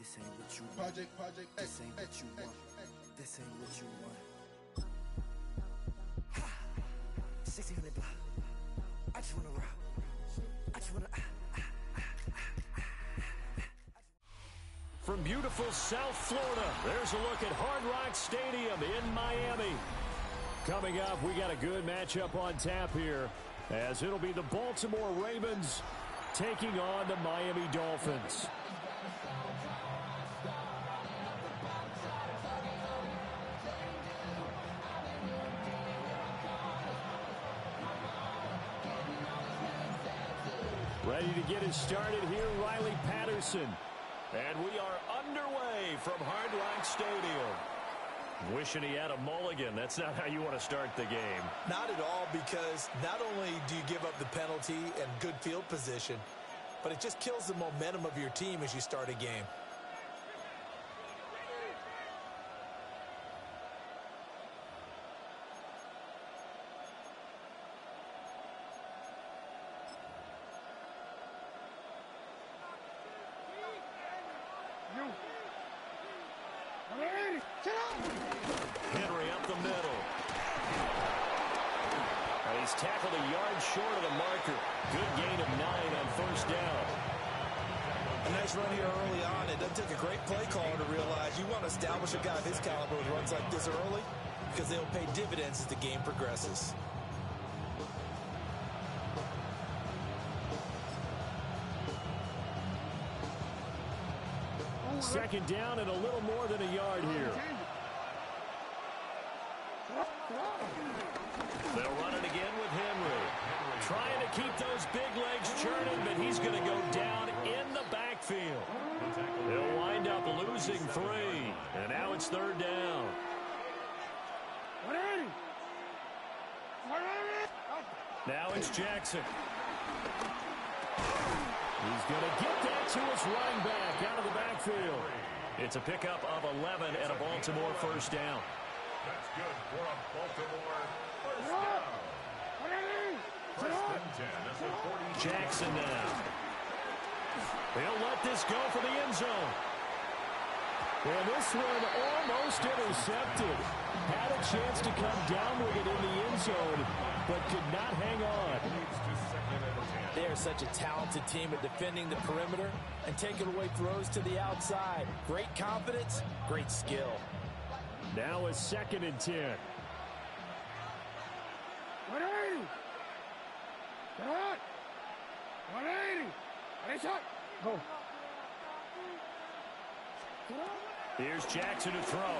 This ain't what you want. Project This ain't what you want. This ain't what you want. 1600 block. I just wanna rock. I just wanna. From beautiful South Florida, there's a look at Hard Rock Stadium in Miami. Coming up, we got a good matchup on tap here, as it'll be the Baltimore Ravens taking on the Miami Dolphins. Ready to get us started here, Riley Patterson. And we are underway from Hard Rock Stadium. Wishing he had a mulligan. That's not how you want to start the game. Not at all, because not only do you give up the penalty and good field position, but it just kills the momentum of your team as you start a game. Henry up the middle. And he's tackled a yard short of the marker. Good gain of 9 on first down. A nice run here early on. It doesn't take a great play caller to realize you want to establish a guy of his caliber with runs like this early, because they'll pay dividends as the game progresses. Second down and a little more than a yard here. They'll run it again with Henry. Trying to keep those big legs churning, but he's going to go down in the backfield. They'll wind up losing 3, and now it's third down. Now it's Jackson. He's going to get that to his running back out of the backfield. It's a pickup of 11 and a Baltimore first down. That's good for a Baltimore first down. First and 10 at the 40. Jackson now. He'll let this go for the end zone. And this one almost intercepted. Had a chance to come down with it in the end zone, but could not hang on. They are such a talented team at defending the perimeter and taking away throws to the outside. Great confidence, great skill. Now a 2nd and 10. Here's Jackson to throw.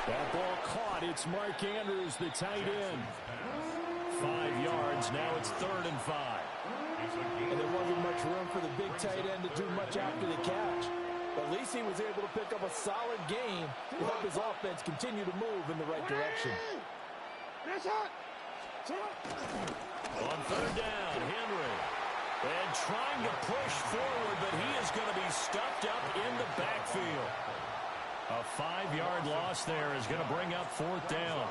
That ball caught. It's Mark Andrews, the tight end. 5 yards. Now it's 3rd and 5. And there wasn't much room for the big tight end to do much after the catch. But at least he was able to pick up a solid gain to help his offense continue to move in the right direction. On 3rd down, Henry. And trying to push forward, but he is going to be stuffed up in the backfield. A 5-yard loss there is going to bring up 4th down.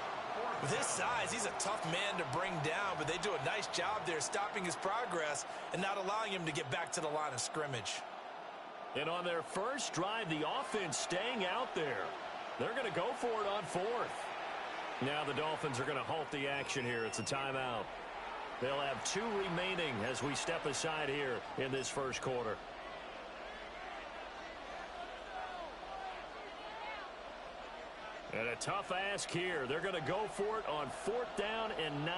With his size, he's a tough man to bring down, but they do a nice job there stopping his progress and not allowing him to get back to the line of scrimmage. And on their first drive, the offense staying out there. They're going to go for it on 4th. Now the Dolphins are going to halt the action here. It's a timeout. They'll have 2 remaining as we step aside here in this first quarter. And a tough ask here. They're going to go for it on 4th down and 9.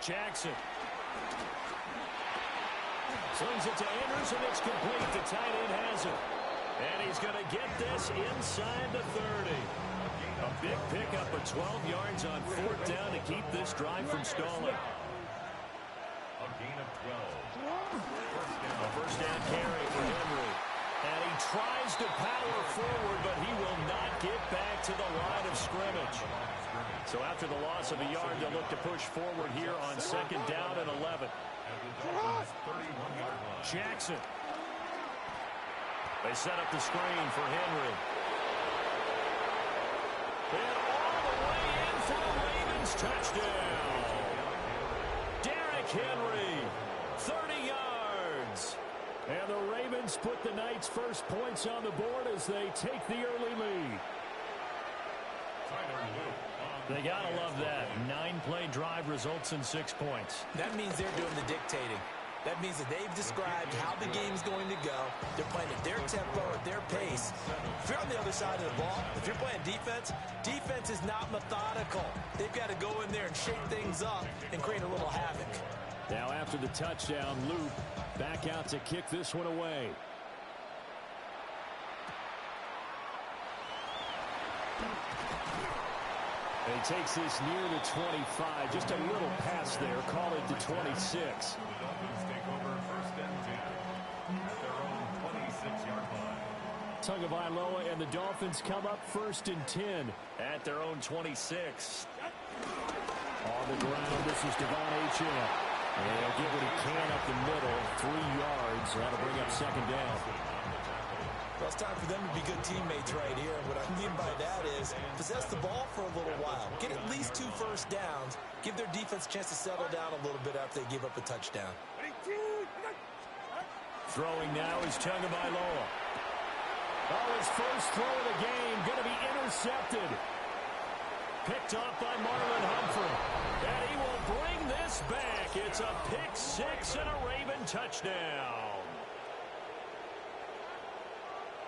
Jackson. Slings it to Andrews, and it's complete. The tight end has it. And he's going to get this inside the 30. A big pickup of 12 yards on 4th down to keep this drive from stalling. A gain of 12. A first down carry for Henry. And he tries to power forward, but he will not get back to the line of scrimmage. So after the loss of a yard, they'll look to push forward here on 2nd down and 11. Jackson. They set up the screen for Henry. And all the way in for the Ravens touchdown. Derrick Henry, 30 yards. And the Ravens put the Knights' first points on the board as they take the early lead. They gotta love that. 9-play drive results in 6 points. That means they're doing the dictating. That means that they've described how the game's going to go. They're playing at their tempo, at their pace. If you're on the other side of the ball, if you're playing defense, defense is not methodical. They've got to go in there and shake things up and create a little havoc. Now after the touchdown, Luke back out to kick this one away. He takes this near the 25. Just a little pass there. Call it to 26. The Dolphins take over 1st and 10 at their own 26-yard line. Tagovailoa and the Dolphins come up 1st and 10 at their own 26. On the ground, this is Devon Achane. And he'll get what he can up the middle. 3 yards. That'll bring up 2nd down. Well, it's time for them to be good teammates right here. What I mean by that is possess the ball for a little while. Get at least 2 first downs. Give their defense a chance to settle down a little bit after they give up a touchdown. Throwing now is Tagovailoa. Oh, his first throw of the game going to be intercepted. Picked off by Marlon Humphrey. And he will bring this back. It's a pick 6 and a Raven touchdown.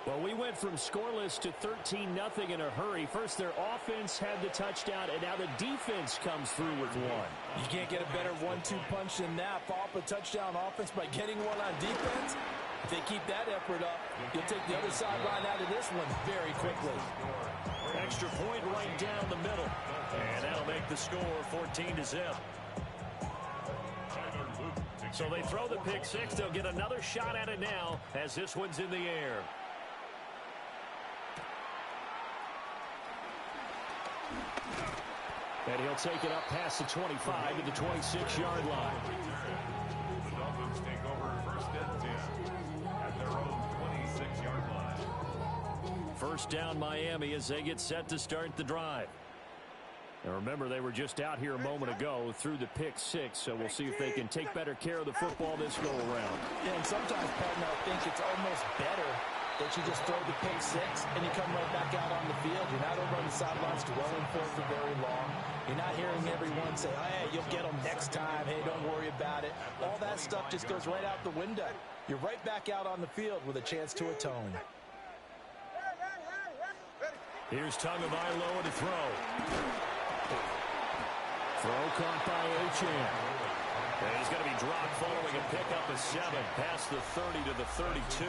Well, we went from scoreless to 13-0 in a hurry. First, their offense had the touchdown, and now the defense comes through with one. You can't get a better 1-2 punch than that. Follow up a touchdown offense by getting one on defense. If they keep that effort up, you'll take the other sideline out of this one very quickly. Extra point right down the middle. And that'll make the score 14-0. So they throw the pick 6. They'll get another shot at it now as this one's in the air. And he'll take it up past the 25 to the 26-yard line. The Dolphins take over 1st and 10 at their own 26-yard line. First down Miami as they get set to start the drive. And remember, they were just out here a moment ago through the pick 6, so we'll see if they can take better care of the football this go-around. Yeah, and sometimes, Patton, I think it's almost better that you just throw the pick 6 and you come right back out on the field. You're not over on the sidelines dwelling for very long. You're not hearing everyone say, oh, hey, you'll get them next time. Hey, don't worry about it. All that stuff just goes right out the window. You're right back out on the field with a chance to atone. Here's Tagovailoa to throw. Throw caught by Achane. And he's going to be dropped following a pickup of 7 past the 30 to the 32.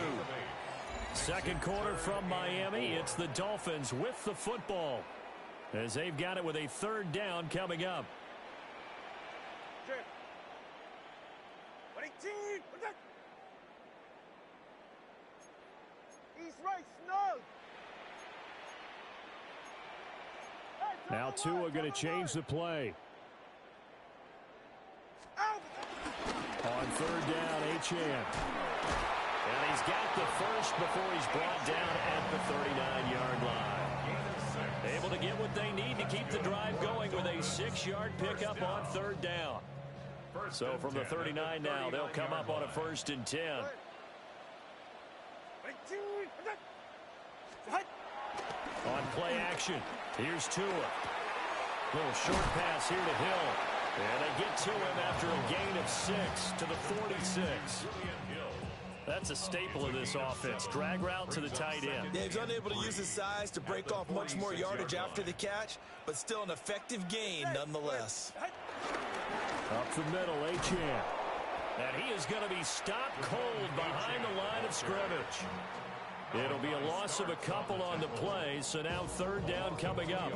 Second quarter from Miami. It's the Dolphins with the football as they've got it with a 3rd down coming up. Now Tua going to change the play. On 3rd down, Achane. And he's got the first before he's brought down at the 39-yard line. Able to get what they need to keep the drive going with a 6-yard pickup on 3rd down. So from the 39 now, they'll come up on a 1st and 10. On play action, here's Tua. Little short pass here to Hill. And they get to him after a gain of 6 to the 46. That's a staple of this offense. Drag route to the tight end. Yeah, he's unable to use his size to break off much more yardage after the catch, but still an effective gain nonetheless. Up the middle, Achane. And he is going to be stopped cold behind the line of scrimmage. It'll be a loss of a couple on the play, so now 3rd down coming up.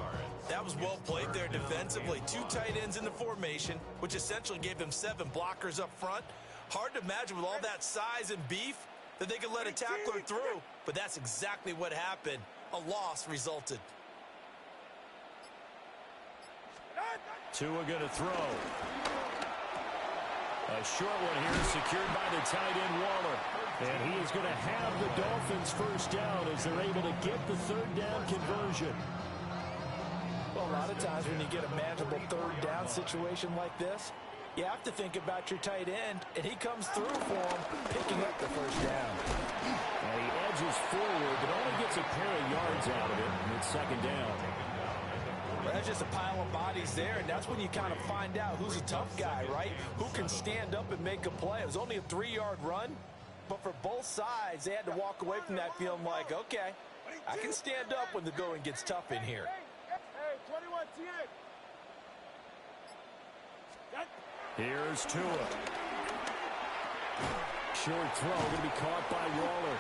That was well played there defensively. 2 tight ends in the formation, which essentially gave them 7 blockers up front. Hard to imagine with all that size and beef that they could let a tackler through, but that's exactly what happened. A loss resulted. Tua going to throw. A short one here secured by the tight end Waller. And he is going to have the Dolphins first down as they're able to get the 3rd down conversion. Well, a lot of times when you get a manageable 3rd down situation like this, You have to think about your tight end, and he comes through for him, picking up the first down. And he edges forward, but only gets a pair of yards out of it, and it's second down. Well, that's just a pile of bodies there, and that's when you kind of find out who's a tough guy, right? Who can stand up and make a play. It was only a 3-yard run, but for both sides, they had to walk away from that feeling like, okay, I can stand up when the going gets tough in here. Hey, 21 TA. Here's Tua. Short throw, going to be caught by Waller.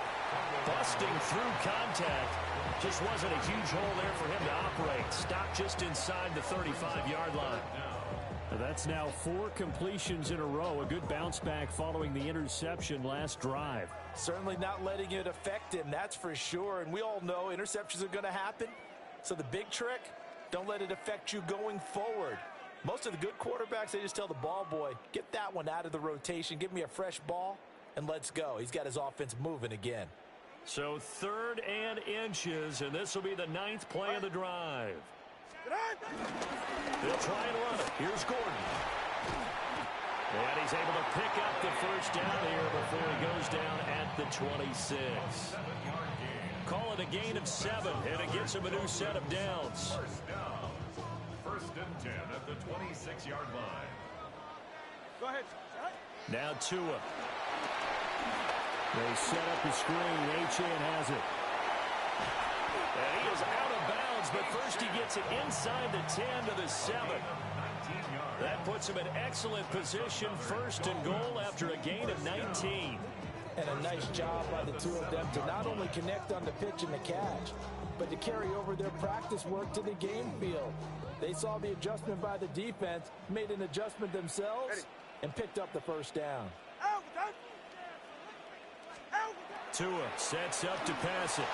Busting through contact. Just wasn't a huge hole there for him to operate. Stopped just inside the 35-yard line. That's now 4 completions in a row. A good bounce back following the interception last drive. Certainly not letting it affect him, that's for sure. And we all know interceptions are going to happen. So the big trick, don't let it affect you going forward. Most of the good quarterbacks, they just tell the ball boy, get that one out of the rotation, give me a fresh ball, and let's go. He's got his offense moving again. So 3rd and inches, and this will be the 9th play of the drive. They'll try and run it. Here's Gordon. And he's able to pick up the first down here before he goes down at the 26. Call it a gain of 7, and it gets him a new set of downs. First down. 1st and 10 at the 26-yard line. Go ahead. Now Tua. They set up the screen. Achane has it. And he is out of bounds, but first he gets it inside the 10 to the 7. That puts him in excellent position, 1st and goal after a gain of 19. And a nice job by the two of them to not only connect on the pitch and the catch, but to carry over their practice work to the game field. They saw the adjustment by the defense, made an adjustment themselves, and picked up the first down. Tua sets up to pass it.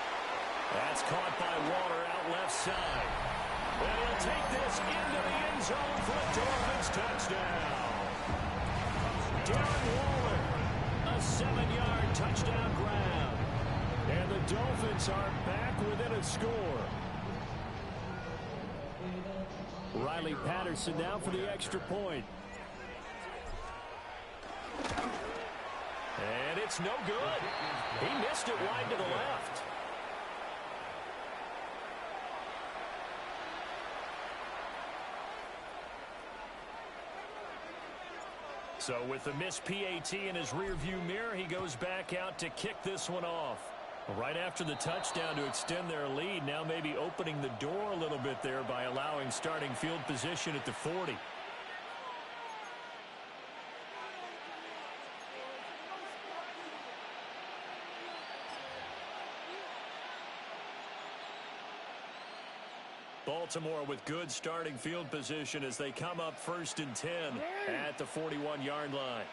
That's caught by Waller out left side. And he'll take this into the end zone for a Dolphins touchdown. Darren Waller, a 7-yard touchdown grab. And the Dolphins are back within a score. Riley Patterson now for the extra point. And it's no good. He missed it wide to the left. So with the missed PAT in his rearview mirror, he goes back out to kick this one off. Right after the touchdown to extend their lead, now maybe opening the door a little bit there by allowing starting field position at the 40. Baltimore with good starting field position as they come up 1st and 10 at the 41-yard line.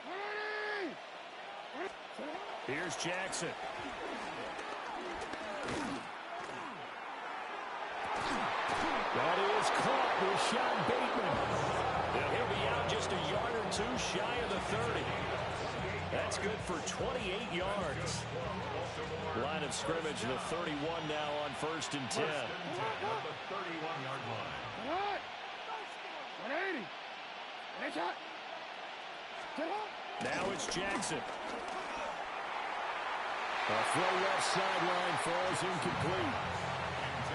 Here's Jackson. That is caught with Sean Bateman. And he'll be out just a yard or 2 shy of the 30. That's good for 28 yards. Line of scrimmage, the 31 now on 1st and 10. The 31-yard line. 180. Now it's Jackson. A throw left sideline falls incomplete.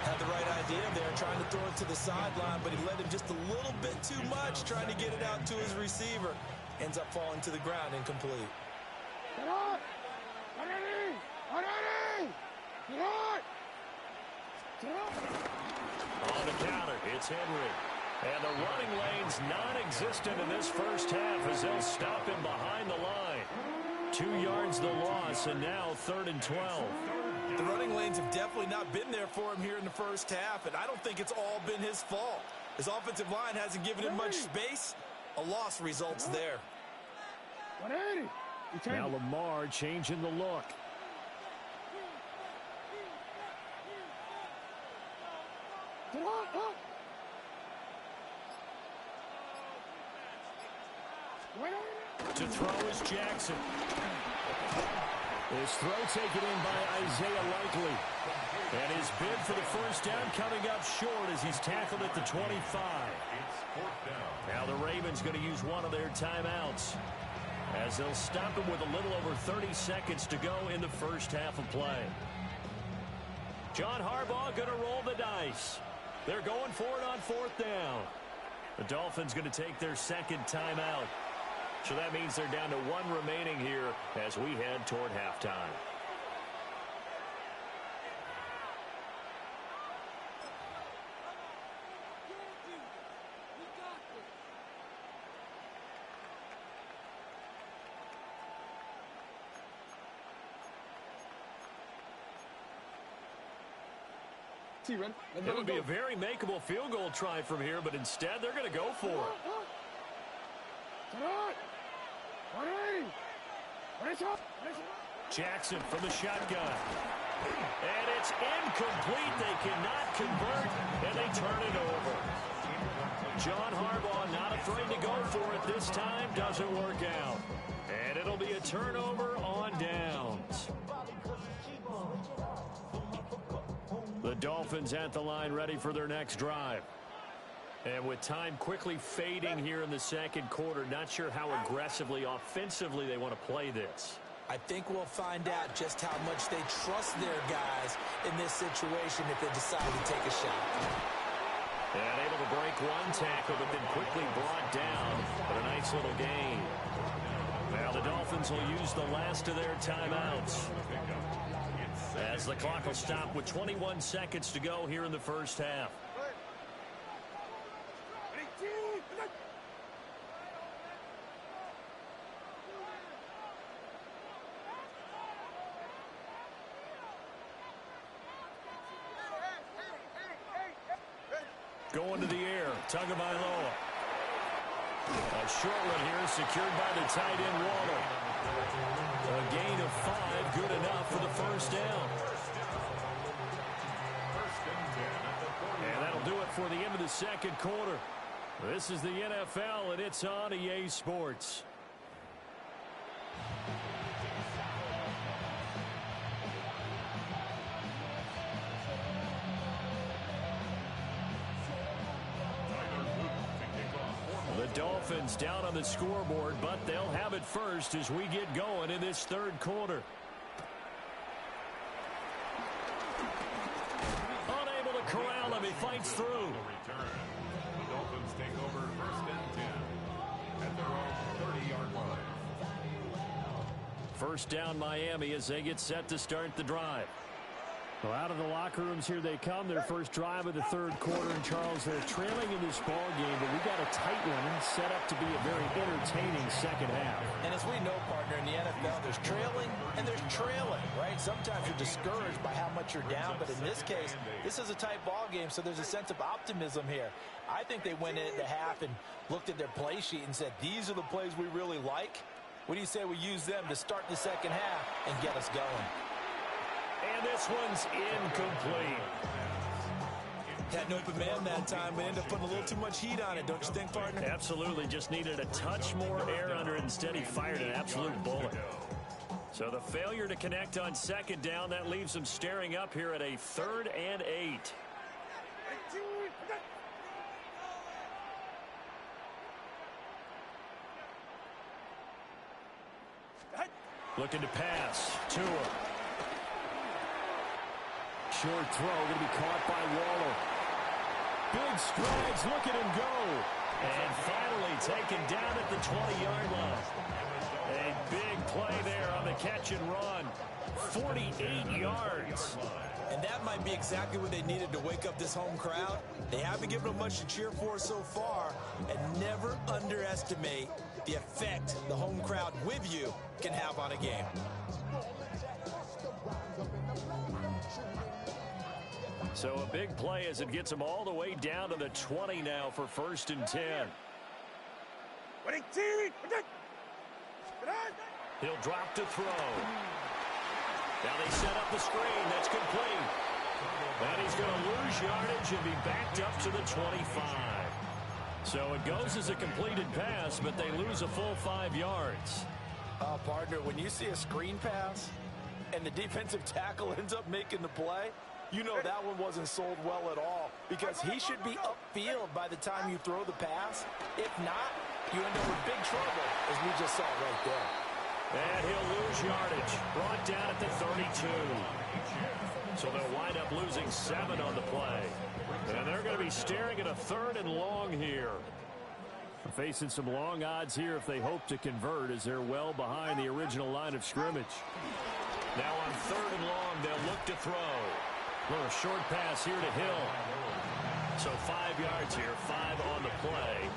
Had the right idea there, trying to throw it to the sideline, but he let him just a little bit too much, trying to get it out to his receiver. Ends up falling to the ground, incomplete. On the counter, it's Henry. And the running lane's non-existent in this first half as they'll stop him behind the line. 2 yards the loss, and now 3rd and 12. The running lanes have definitely not been there for him here in the first half, and I don't think it's all been his fault. His offensive line hasn't given him much space. A loss results there. 180. Now Lamar changing the look. To throw is Jackson. This throw taken in by Isaiah Likely. And his bid for the first down coming up short as he's tackled at the 25. Now the Ravens going to use one of their timeouts as they'll stop him with a little over 30 seconds to go in the first half of play. John Harbaugh going to roll the dice. They're going for it on fourth down. The Dolphins going to take their second timeout. So that means they're down to one remaining here as we head toward halftime. It would be a very makeable field goal try from here, but instead they're going to go for it. Jackson from the shotgun. And it's incomplete. They cannot convert, and they turn it over. John Harbaugh not afraid to go for it this time. Doesn't work out. And it'll be a turnover on downs. The Dolphins at the line ready for their next drive. And with time quickly fading here in the second quarter, not sure how aggressively, offensively they want to play this. I think we'll find out just how much they trust their guys in this situation if they decide to take a shot. And able to break one tackle, but then quickly brought down. But a nice little gain. Now the Dolphins will use the last of their timeouts as the clock will stop with 21 seconds to go here in the first half. Going to the air, Tagovailoa. A short one here secured by the tight end Waddle. A gain of 5, good enough for the first down. And that'll do it for the end of the second quarter. This is the NFL, and it's on EA Sports. The Dolphins down on the scoreboard, but they'll have it first as we get going in this third quarter. Unable to corral him, he fights through. The Dolphins take over first and 10 at their own 30-yard line. First down Miami as they get set to start the drive. Well, out of the locker rooms here they come. Their first drive of the third quarter. And, Charles, they're trailing in this ball game, but we got a tight one set up to be a very entertaining second half. And as we know, partner, in the NFL, there's trailing and there's trailing, right? Sometimes you're discouraged by how much you're down, but in this case, this is a tight ball game, so there's a sense of optimism here. I think they went into half and looked at their play sheet and said, these are the plays we really like. What do you say we use them to start the second half and get us going? And this one's incomplete. Had an open man that time, but ended up putting a little too much heat on it, don't you think, partner? Absolutely. Just needed a touch more air under it. Instead, he fired an absolute bullet. So the failure to connect on second down, that leaves him staring up here at a 3rd and 8. Looking to pass. Tua. Short throw, going to be caught by Waller. Big strides, look at him go. And finally taken down at the 20-yard line. A big play there on the catch and run. 48 yards. And that might be exactly what they needed to wake up this home crowd. They haven't given them much to cheer for so far. And never underestimate the effect the home crowd with you can have on a game. So a big play as it gets them all the way down to the 20 now for 1st and 10. He'll drop to throw. Now they set up the screen. That's complete. And he's going to lose yardage and be backed up to the 25. So it goes as a completed pass, but they lose a full 5 yards. Partner, when you see a screen pass and the defensive tackle ends up making the play, you know that one wasn't sold well at all, because he should be upfield by the time you throw the pass. If not, you end up with big trouble, as we just saw right there. And he'll lose yardage. Brought down at the 32. So they'll wind up losing 7 on the play. And they're going to be staring at a 3rd and long here. Facing some long odds here if they hope to convert, as they're well behind the original line of scrimmage. Now on 3rd and long, they'll look to throw. Little short pass here to Hill. So 5 yards here, 5 on the play.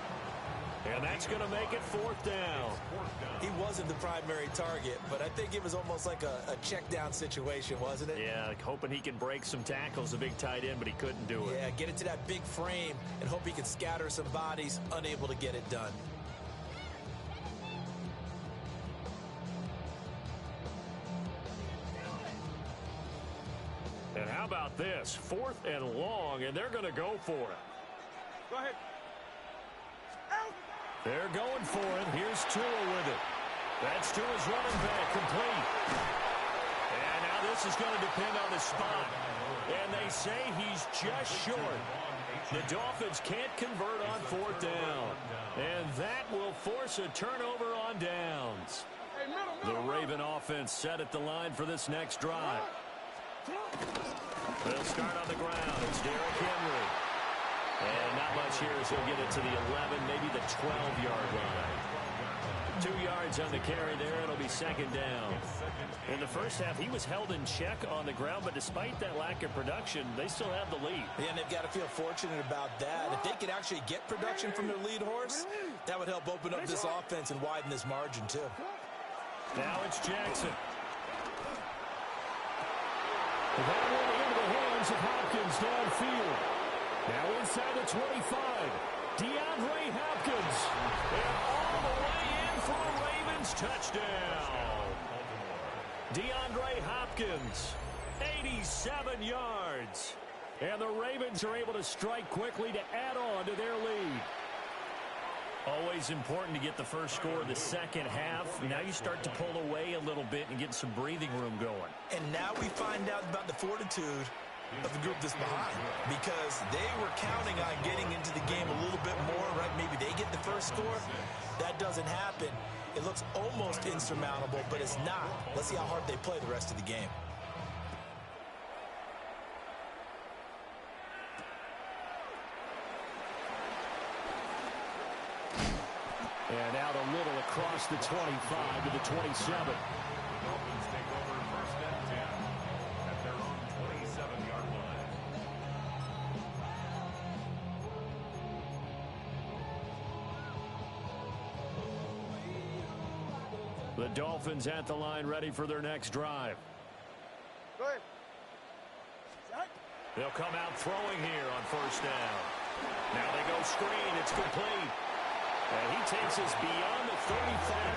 And that's going to make it 4th down. He wasn't the primary target, but I think it was almost like a check down situation, wasn't it? Yeah, like hoping he can break some tackles, a big tight end, but he couldn't do it. Yeah, get it to that big frame and hope he can scatter some bodies, unable to get it done. And how about this? 4th and long, and they're going to go for it. Go ahead. They're going for it. Here's Tua with it. That's Tua's running back, complete. And now this is going to depend on the spot. And they say he's just short. The Dolphins can't convert on 4th down. And that will force a turnover on downs. The Raven offense set at the line for this next drive. They'll start on the ground. It's Derrick Henry. And not much here as he'll get it to the 11, maybe the 12-yard line. 2 yards on the carry there. It'll be 2nd down. In the first half, he was held in check on the ground, but despite that lack of production, they still have the lead. Yeah, and they've got to feel fortunate about that. If they could actually get production from their lead horse, that would help open up this offense and widen this margin, too. Now it's Jackson. That one into the hands of Hopkins downfield. Now inside the 25. DeAndre Hopkins. And all the way in for a Ravens touchdown. DeAndre Hopkins, 87 yards. And the Ravens are able to strike quickly to add on to their lead. Always important to get the first score of the second half. Now you start to pull away a little bit and get some breathing room going. And now we find out about the fortitude of the group that's behind, because they were counting on getting into the game a little bit more, right? Maybe they get the first score. That doesn't happen. It looks almost insurmountable, but it's not. Let's see how hard they play the rest of the game. And out a little across the 25 to the 27. Dolphins take over 1st and 10 at their own 27-yard line. The Dolphins at the line, ready for their next drive. Go ahead. They'll come out throwing here on 1st down. Now they go screen. It's complete. And he takes us beyond the 35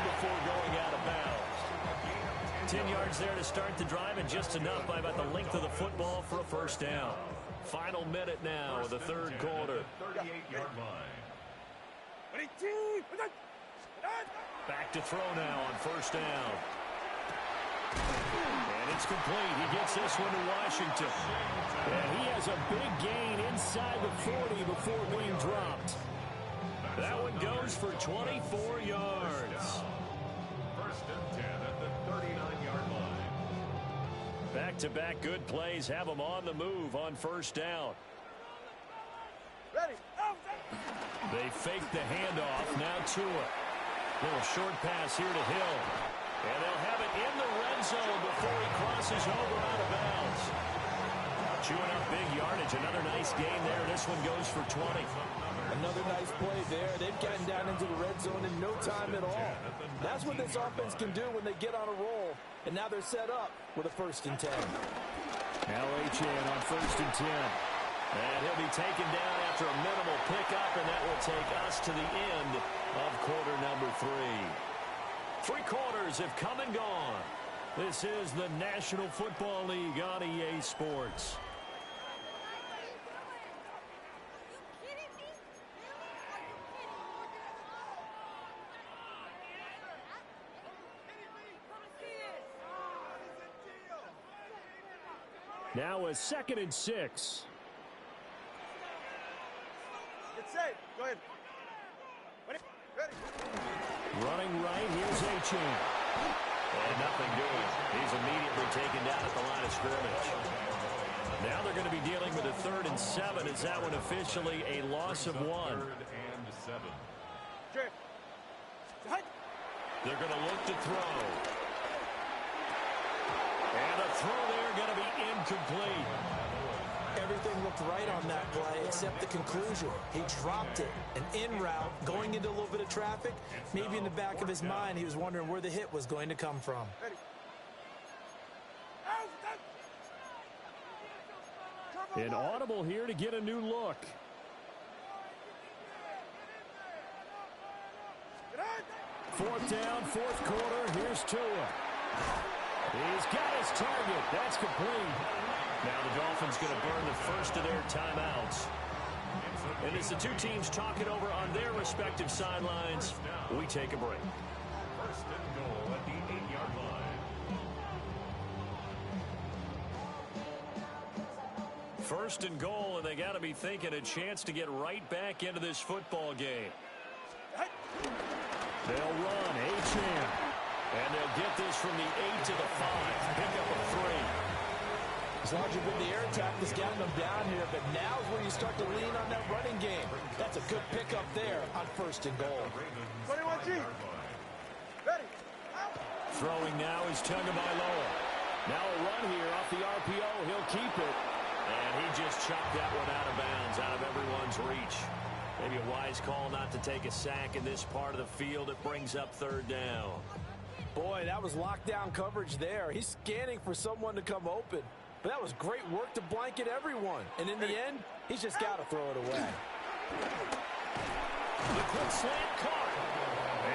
before going out of bounds. 10 yards there to start the drive, and just enough by about the length of the football for a 1st down. Final minute now of the 3rd quarter. 38-yard line. Back to throw now on 1st down. And it's complete. He gets this one to Washington. And he has a big gain inside the 40 before being dropped. That one goes for 24 yards. 1st and 10 at the 39-yard line. Back-to-back good plays have them on the move on 1st down. Ready. They fake the handoff. Now Tua. Little short pass here to Hill. And they'll have it in the red zone before he crosses over out of bounds. Chewing up big yardage. Another nice gain there. This one goes for 20. Another nice play there. They've gotten down into the red zone in no time at all. That's what this offense can do when they get on a roll. And now they're set up with a 1st and 10. Now Achane on 1st and 10. And he'll be taken down after a minimal pickup, and that will take us to the end of quarter number 3. 3 quarters have come and gone. This is the National Football League on EA Sports. Now a 2nd and 6. Get safe. Go ahead. Ready? Ready. Running right, here's A-Chain. And nothing doing. He's immediately taken down at the line of scrimmage. Now they're going to be dealing with a 3rd and 7. Is that one officially a loss of 1? 3rd and 7. Okay. They're going to look to throw. And a throw there going to be incomplete. Everything looked right on that play except the conclusion. He dropped it. An in route, going into a little bit of traffic. Maybe in the back of his mind, he was wondering where the hit was going to come from. An audible here to get a new look. Fourth down, 4th quarter. Here's Tua. He's got his target. That's complete. Now the Dolphins going to burn the first of their timeouts. And as the two teams talk it over on their respective sidelines, we take a break. 1st and goal at the 8-yard line. 1st and goal, and they got to be thinking a chance to get right back into this football game. They'll run, A-Chan. And they'll get this from the 8 to the 5. Pick up a 3. As long as you've been the air attack that's gotten them down here, but now is where you start to lean on that running game. That's a good pickup there on 1st and goal. 21G. Ready. Throwing now is Tagovailoa. Now a run here off the RPO. He'll keep it. And he just chopped that one out of bounds, out of everyone's reach. Maybe a wise call not to take a sack in this part of the field. It brings up 3rd down. Boy, that was lockdown coverage there. He's scanning for someone to come open. But that was great work to blanket everyone. And in the end, he's just got to throw it away. The quick slant caught.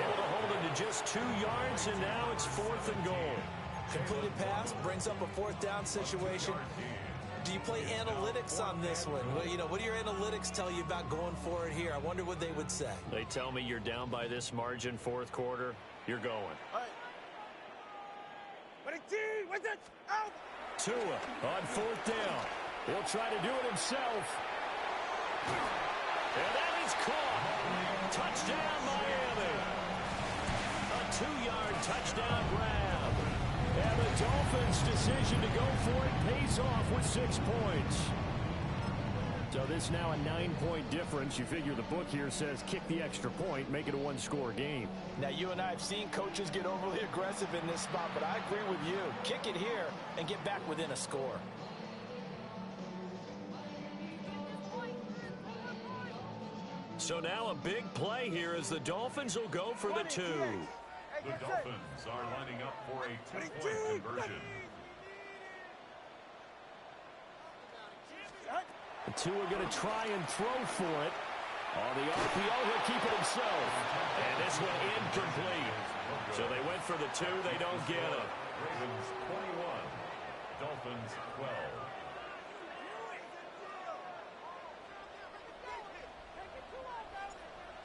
Able to hold it to just 2 yards, and now it's 4th and goal. Completed pass brings up a 4th down situation. Do you play analytics on this one? Well, you know, what do your analytics tell you about going for it here? I wonder what they would say. They tell me you're down by this margin, 4th quarter. You're going. All right. Ready, T. With it. Out. Tua on 4th down. He'll try to do it himself. And that is caught. Touchdown, Miami. A 2-yard touchdown grab. And the Dolphins' decision to go for it pays off with 6 points. So this now a 9-point difference. You figure the book here says kick the extra point, make it a 1-score game. Now, you and I have seen coaches get overly aggressive in this spot, but I agree with you. Kick it here and get back within a score. So now a big play here as the Dolphins will go for the 2. The Dolphins are lining up for a 2-point conversion. The 2 are going to try and throw for it. On the RPO, he'll keep it himself. And this one incomplete. So they went for the 2. They don't get it. Ravens 21, Dolphins 12.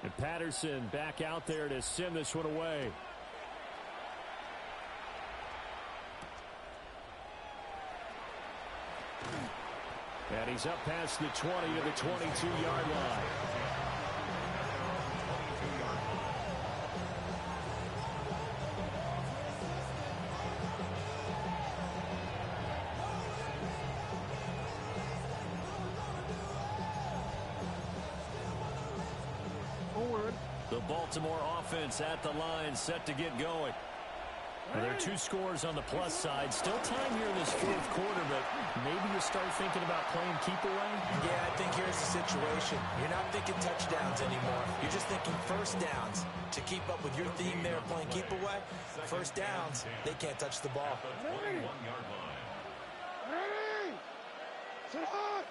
And Patterson back out there to send this one away. And he's up past the 20 to the 22-yard line. The Baltimore offense at the line, set to get going. Well, there are 2 scores on the plus side. Still time here in this 4th quarter, but maybe you start thinking about playing keep away? Yeah, I think here's the situation. You're not thinking touchdowns anymore. You're just thinking 1st downs. To keep up with your theme there, playing keep away, 1st downs, they can't touch the ball. 21-yard line. Ready. Sit up.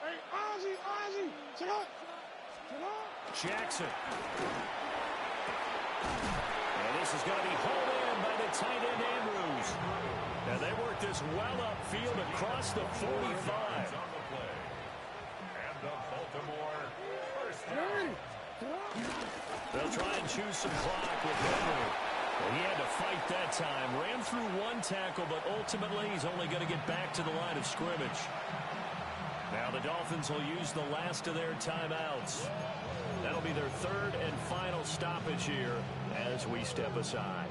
Hey, Ozzy, sit up. Jackson. And this is going to be hauled in by the tight end Andrews. And they work this well upfield across the 45. And the Baltimore first down. They'll try and choose some clock with Henry. Well, he had to fight that time. Ran through one tackle, but ultimately he's only going to get back to the line of scrimmage. Now the Dolphins will use the last of their timeouts. That'll be their third and final stoppage here as we step aside.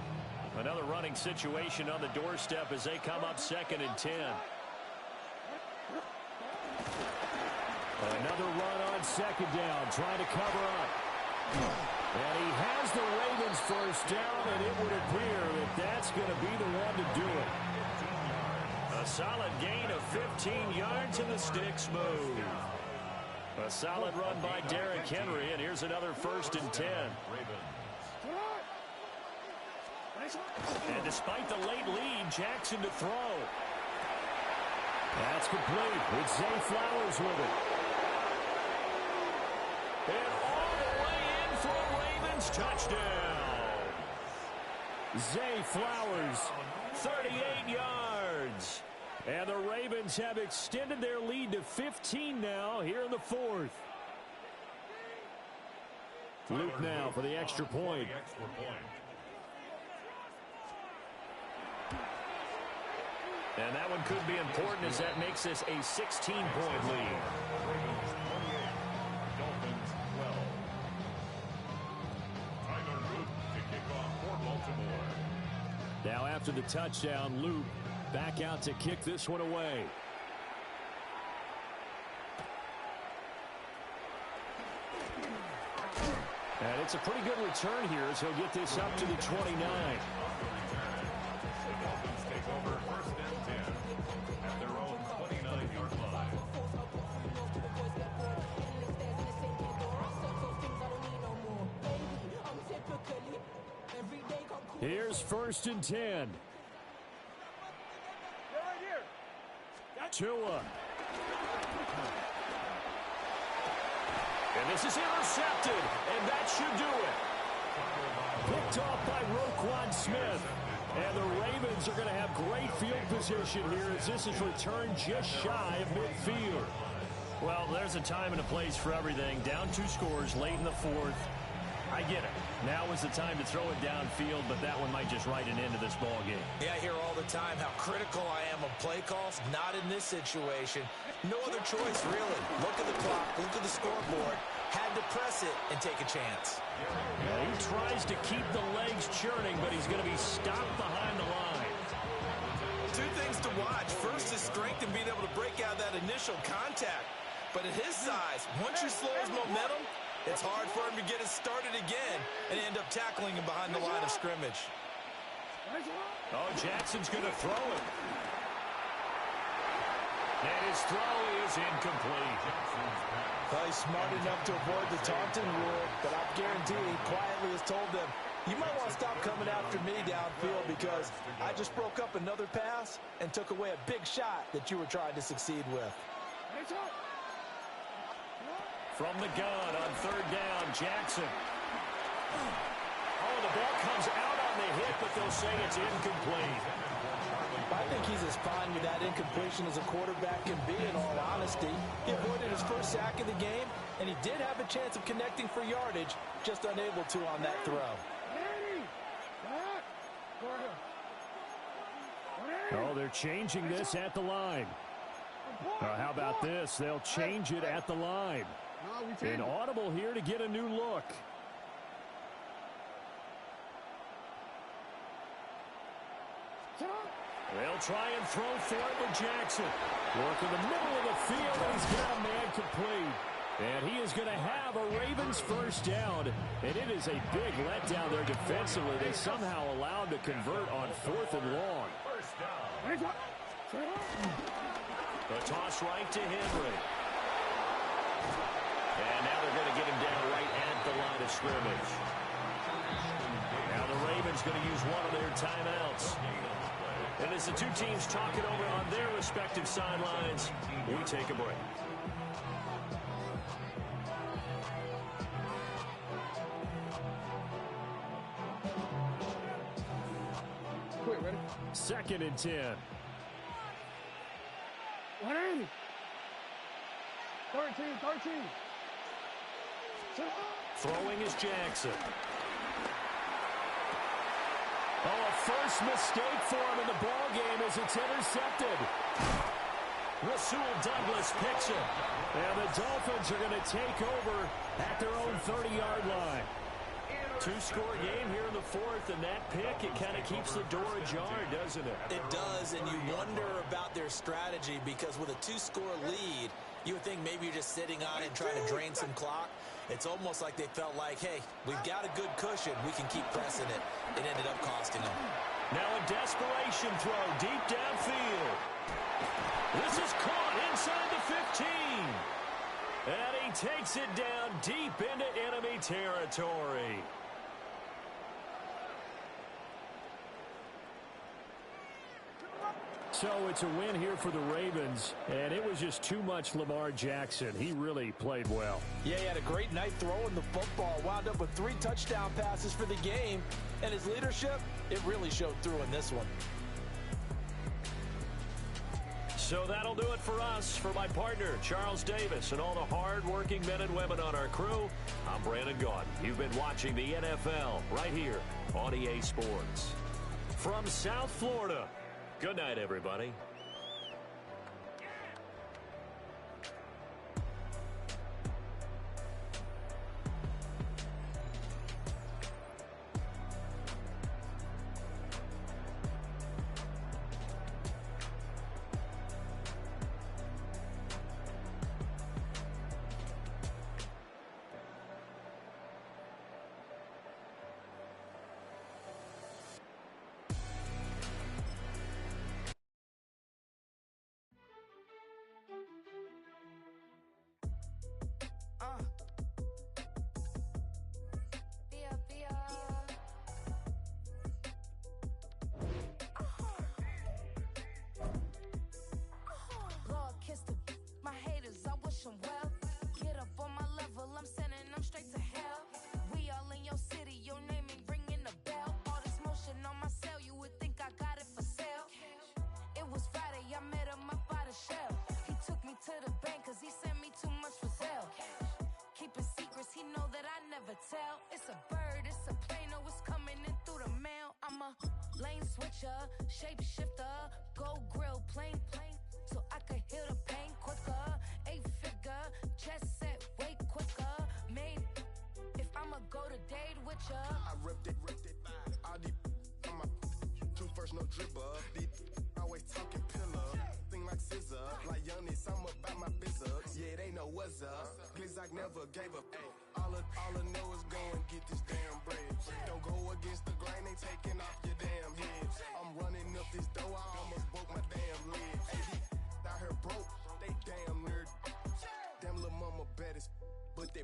Another running situation on the doorstep as they come up 2nd and 10. Another run on 2nd down, trying to cover up. And he has the Ravens first down, and it would appear that that's going to be the one to do it. A solid gain of 15 yards, and the sticks move. A solid run by Derrick Henry, and here's another 1st and 10. And despite the late lead, Jackson to throw. That's complete. It's Zay Flowers with it. And all the way in for a Ravens touchdown. Zay Flowers, 38 yards. And the Ravens have extended their lead to 15 now here in the 4th. Luke now for the extra point. And that one could be important as that makes this a 16-point lead. Dolphins 12. Tyler Luke to kick off for Baltimore. Now after the touchdown, Luke back out to kick this one away. And it's a pretty good return here as he'll get this up to the 29. Take over 1st and 10 at their own 29-yard line. Here's 1st and 10. Tua. And this is intercepted, and that should do it. Picked off by Roquan Smith. And the Ravens are going to have great field position here as this is returned just shy of midfield. Well, there's a time and a place for everything. Down 2 scores late in the 4th. I get it. Now is the time to throw it downfield, but that one might just write an end to this ball game. Yeah, I hear all the time how critical I am of play calls. Not in this situation. No other choice, really. Look at the clock. Look at the scoreboard. Had to press it and take a chance. Yeah, he tries to keep the legs churning, but he's going to be stopped behind the line. 2 things to watch. First is strength and being able to break out that initial contact. But at his size, once you slow his momentum, it's hard for him to get it started again and end up tackling him behind the line of scrimmage. Oh, Jackson's going to throw it. And his throw is incomplete. Well, he's smart enough to avoid the taunting rule, but I guarantee he quietly has told them, you might want to stop coming after me downfield because I just broke up another pass and took away a big shot that you were trying to succeed with. From the gun on 3rd down, Jackson. Oh, the ball comes out on the hit, but they'll say it's incomplete. I think he's as fine with that incompletion as a quarterback can be, in all honesty. He avoided his first sack of the game, and he did have a chance of connecting for yardage, just unable to on that throw. Oh, they're changing this at the line. How about this? They'll change it at the line. An audible here to get a new look. They'll try and throw for it with Jackson. Work in the middle of the field, and he's got a man complete. And he is going to have a Ravens first down. And it is a big letdown there defensively. They somehow allowed to convert on 4th and long. The toss right to Henry. And now they're going to get him down right at the line of scrimmage. Now the Ravens going to use one of their timeouts. And as the 2 teams talk it over on their respective sidelines, we take a break. Quick, ready? 2nd and 10. 180. 13. Throwing is Jackson. Oh, a first mistake for him in the ball game as it's intercepted. Rasul Douglas picks it. And the Dolphins are going to take over at their own 30-yard line. Two-score game here in the fourth, and that pick, it kind of keeps the door ajar, doesn't it? It does, and you wonder about their strategy because with a two-score lead, you would think maybe you're just sitting on it and trying to drain some clock. It's almost like they felt like, hey, we've got a good cushion. We can keep pressing it. It ended up costing them. Now a desperation throw deep downfield. This is caught inside the 15. And he takes it down deep into enemy territory. So it's a win here for the Ravens, and it was just too much Lamar Jackson. He really played well. Yeah, he had a great night throwing the football. Wound up with 3 touchdown passes for the game, and his leadership, it really showed through in this one. So that'll do it for us. For my partner, Charles Davis, and all the hard-working men and women on our crew, I'm Brandon Gaudin. You've been watching the NFL right here on EA Sports. From South Florida, good night, everybody. Well, get up on my level, I'm sending them straight to hell. We all in your city, your name ain't ringing the bell. All this motion on my cell, you would think I got it for sale. It was Friday, I met him up by the shell. He took me to the bank, cause he sent me too much for sale. Keeping secrets, he know that I never tell. It's a bird, it's a plane, oh, it's coming in through the mail. I'm a lane switcher, shapeshifter, go grill, plain, so I could heal the pain quicker. 8-figure, chest set way quicker. Made if I'ma go to date with ya. I ripped it. All these on my two first, no dribble. These always talking pillar. Thing like scissor. Like Youngest, I'm about my business. Yeah, they know what's up. Glizzock never gave up. All I know is go and get this damn bread. Don't go against the grain, they taking off your damn head. I'm running up this door, I almost broke my damn leg. Out here broke, they damn nerd. Damn little mama bad as but they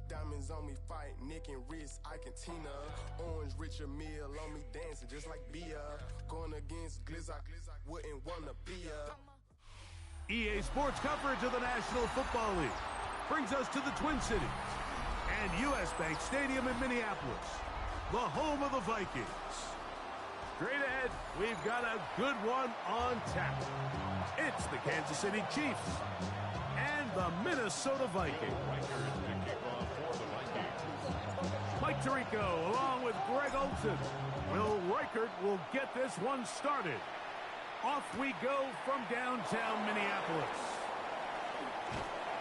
diamonds on me fight, neck and wrist, I can Tina. Orange Richard Mill on me dancing just like Bia. Going against Glizzock, wouldn't wanna be a. EA Sports coverage of the National Football League brings us to the Twin Cities and U.S. Bank Stadium in Minneapolis, the home of the Vikings. Straight ahead, we've got a good one on tap. It's the Kansas City Chiefs and the Minnesota Vikings. Mike Tirico along with Greg Olsen. Will Reichert will get this one started. Off we go from downtown Minneapolis.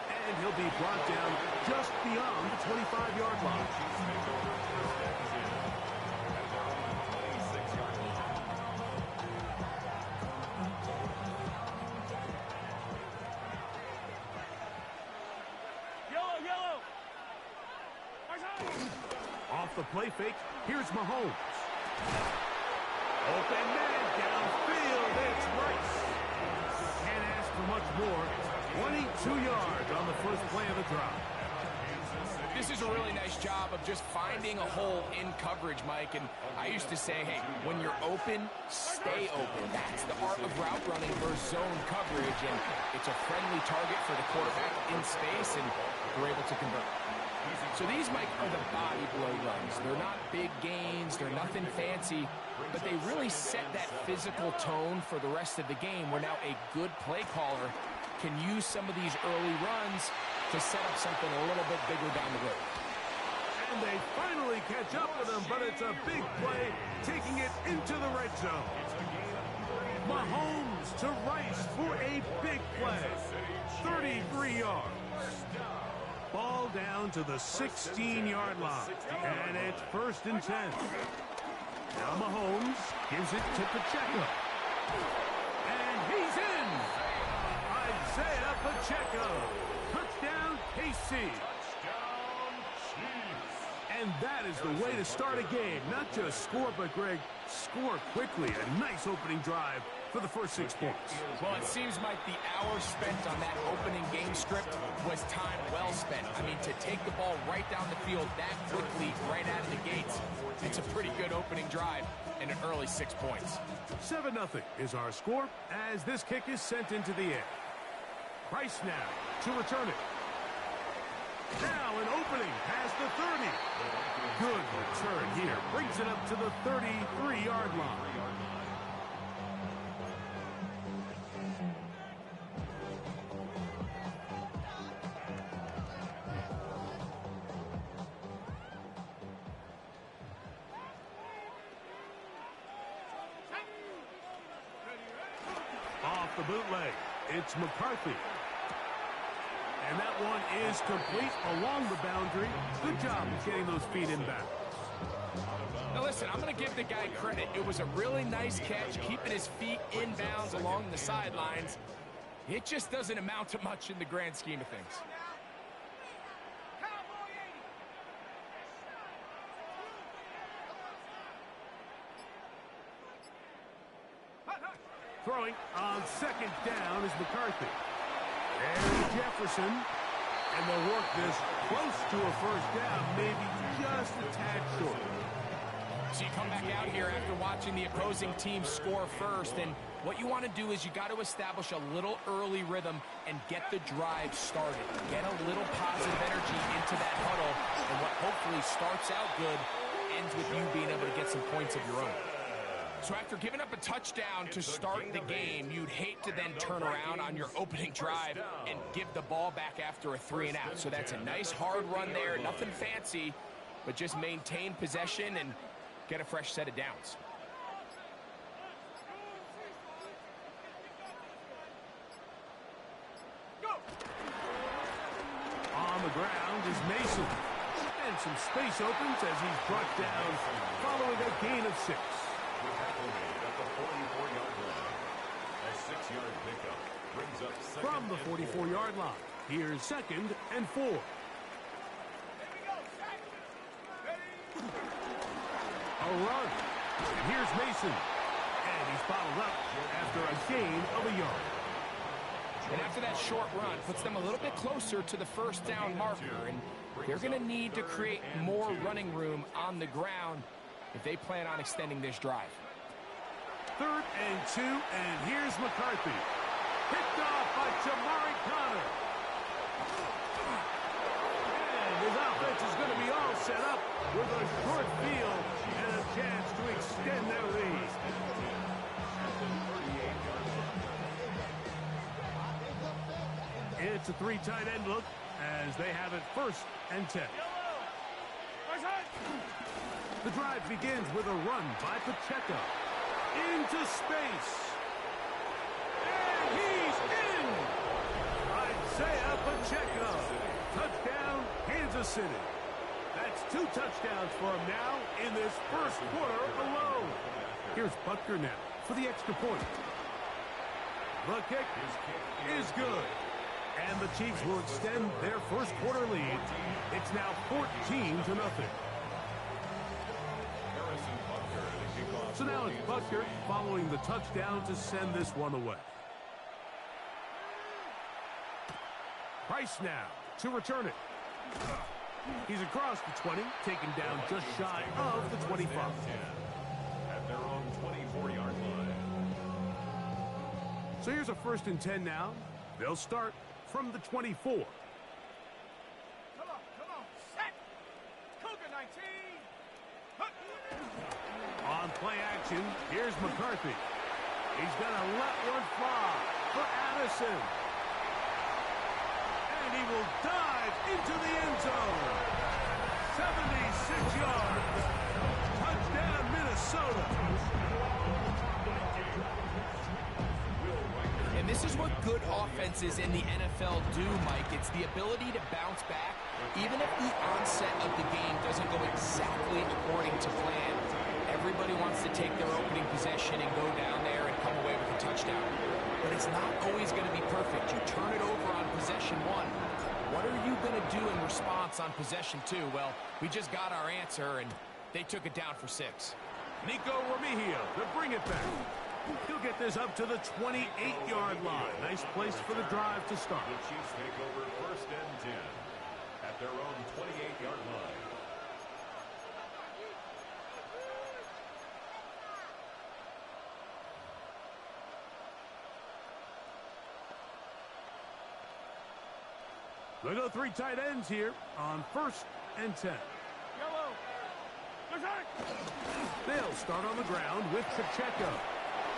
And he'll be brought down just beyond the 25-yard line. Off the play fake, here's Mahomes. Open man downfield, it's Rice. Can't ask for much more. 22 yards on the first play of the drive. This is a really nice job of just finding a hole in coverage, Mike. And I used to say, hey, when you're open, stay open. That's the art of route running versus zone coverage. And it's a friendly target for the quarterback in space, and we're able to convert. So these, Mike, are the body blow runs. They're not big gains. They're nothing fancy. But they really set that physical tone for the rest of the game where now a good play caller can use some of these early runs to set up something a little bit bigger down the road. And they finally catch up with him, but it's a big play, taking it into the red zone. Mahomes to Rice for a big play. 33 yards. Ball down to the 16-yard line. And it's 1st and 10. Now Mahomes gives it to Pacheco. And he's in. Isaiah Pacheco. Touchdown, KC. And that is the way to start a game. Not just score, but, Greg, score quickly. A nice opening drive for the first 6 points. Well, it seems like the hour spent on that opening game script was time well spent. I mean, to take the ball right down the field that quickly, right out of the gates, it's a pretty good opening drive and an early 6 points. 7-0 is our score as this kick is sent into the air. Price now to return it. Now an opening past the 30. Good return here. Brings it up to the 33-yard line. Off the bootleg, it's McCarthy. And that one is complete along the boundary. Good job of getting those feet in bounds. Now listen, I'm going to give the guy credit. It was a really nice catch, keeping his feet in bounds along the sidelines. It just doesn't amount to much in the grand scheme of things. Throwing on 2nd down is McCarthy. There's Jefferson. And they'll work this close to a 1st down, maybe just a tad short. So you come back out here after watching the opposing team score first, and what you want to do is you got to establish a little early rhythm and get the drive started. Get a little positive energy into that huddle, and what hopefully starts out good ends with you being able to get some points of your own. So after giving up a touchdown to start the game, you'd hate to then turn around on your opening drive and give the ball back after a 3-and-out. So that's a nice hard run there, nothing fancy, but just maintain possession and get a fresh set of downs. On the ground is Mason. And some space opens as he's brought down following a gain of 6. From the 44-yard line, here's 2nd and 4. A run. And here's Mason. And he's followed up after a gain of a yard. And after that short run, puts them a little bit closer to the 1st down marker. And they're going to need to create more running room on the ground if they plan on extending this drive. 3rd and 2, and here's McCarthy. Picked off by Jamari Connor. And his offense is going to be all set up with a short field and a chance to extend their lead. It's a 3 tight end look as they have it 1st and 10. The drive begins with a run by Pacheco. Into space. And he's in! Isaiah Pacheco. Touchdown, Kansas City. That's 2 touchdowns for him now in this 1st quarter alone. Here's Butker now for the extra point. The kick is good. And the Chiefs will extend their 1st quarter lead. It's now 14-0. So now it's Butker following the touchdown to send this one away. Price now to return it. He's across the 20, taken down just shy of the 25. At their own 24-yard line. So here's a 1st and 10 now. They'll start from the 24. Come on, set! Cougar 19! On play action, here's McCarthy. He's going to let one fly for Addison. And he will dive into the end zone. 77 good offenses in the NFL do, Mike. It's the ability to bounce back, even if the onset of the game doesn't go exactly according to plan. Everybody wants to take their opening possession and go down there and come away with a touchdown. But it's not always going to be perfect. You turn it over on possession 1. What are you going to do in response on possession 2? Well, we just got our answer, and they took it down for 6. Nico Remigio to bring it back. He'll get this up to the 28-yard line. Nice place for the drive to start. The Chiefs take over 1st and 10 at their own 28-yard line. They go 3 tight ends here on 1st and 10. They'll start on the ground with Pacheco.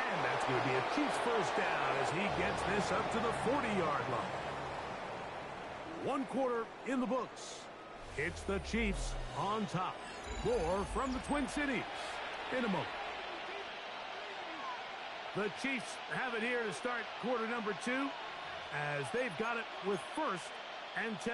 And that's going to be a Chiefs first down as he gets this up to the 40-yard line. 1 quarter in the books. It's the Chiefs on top. More from the Twin Cities in a moment. The Chiefs have it here to start quarter number 2 as they've got it with 1st and 10.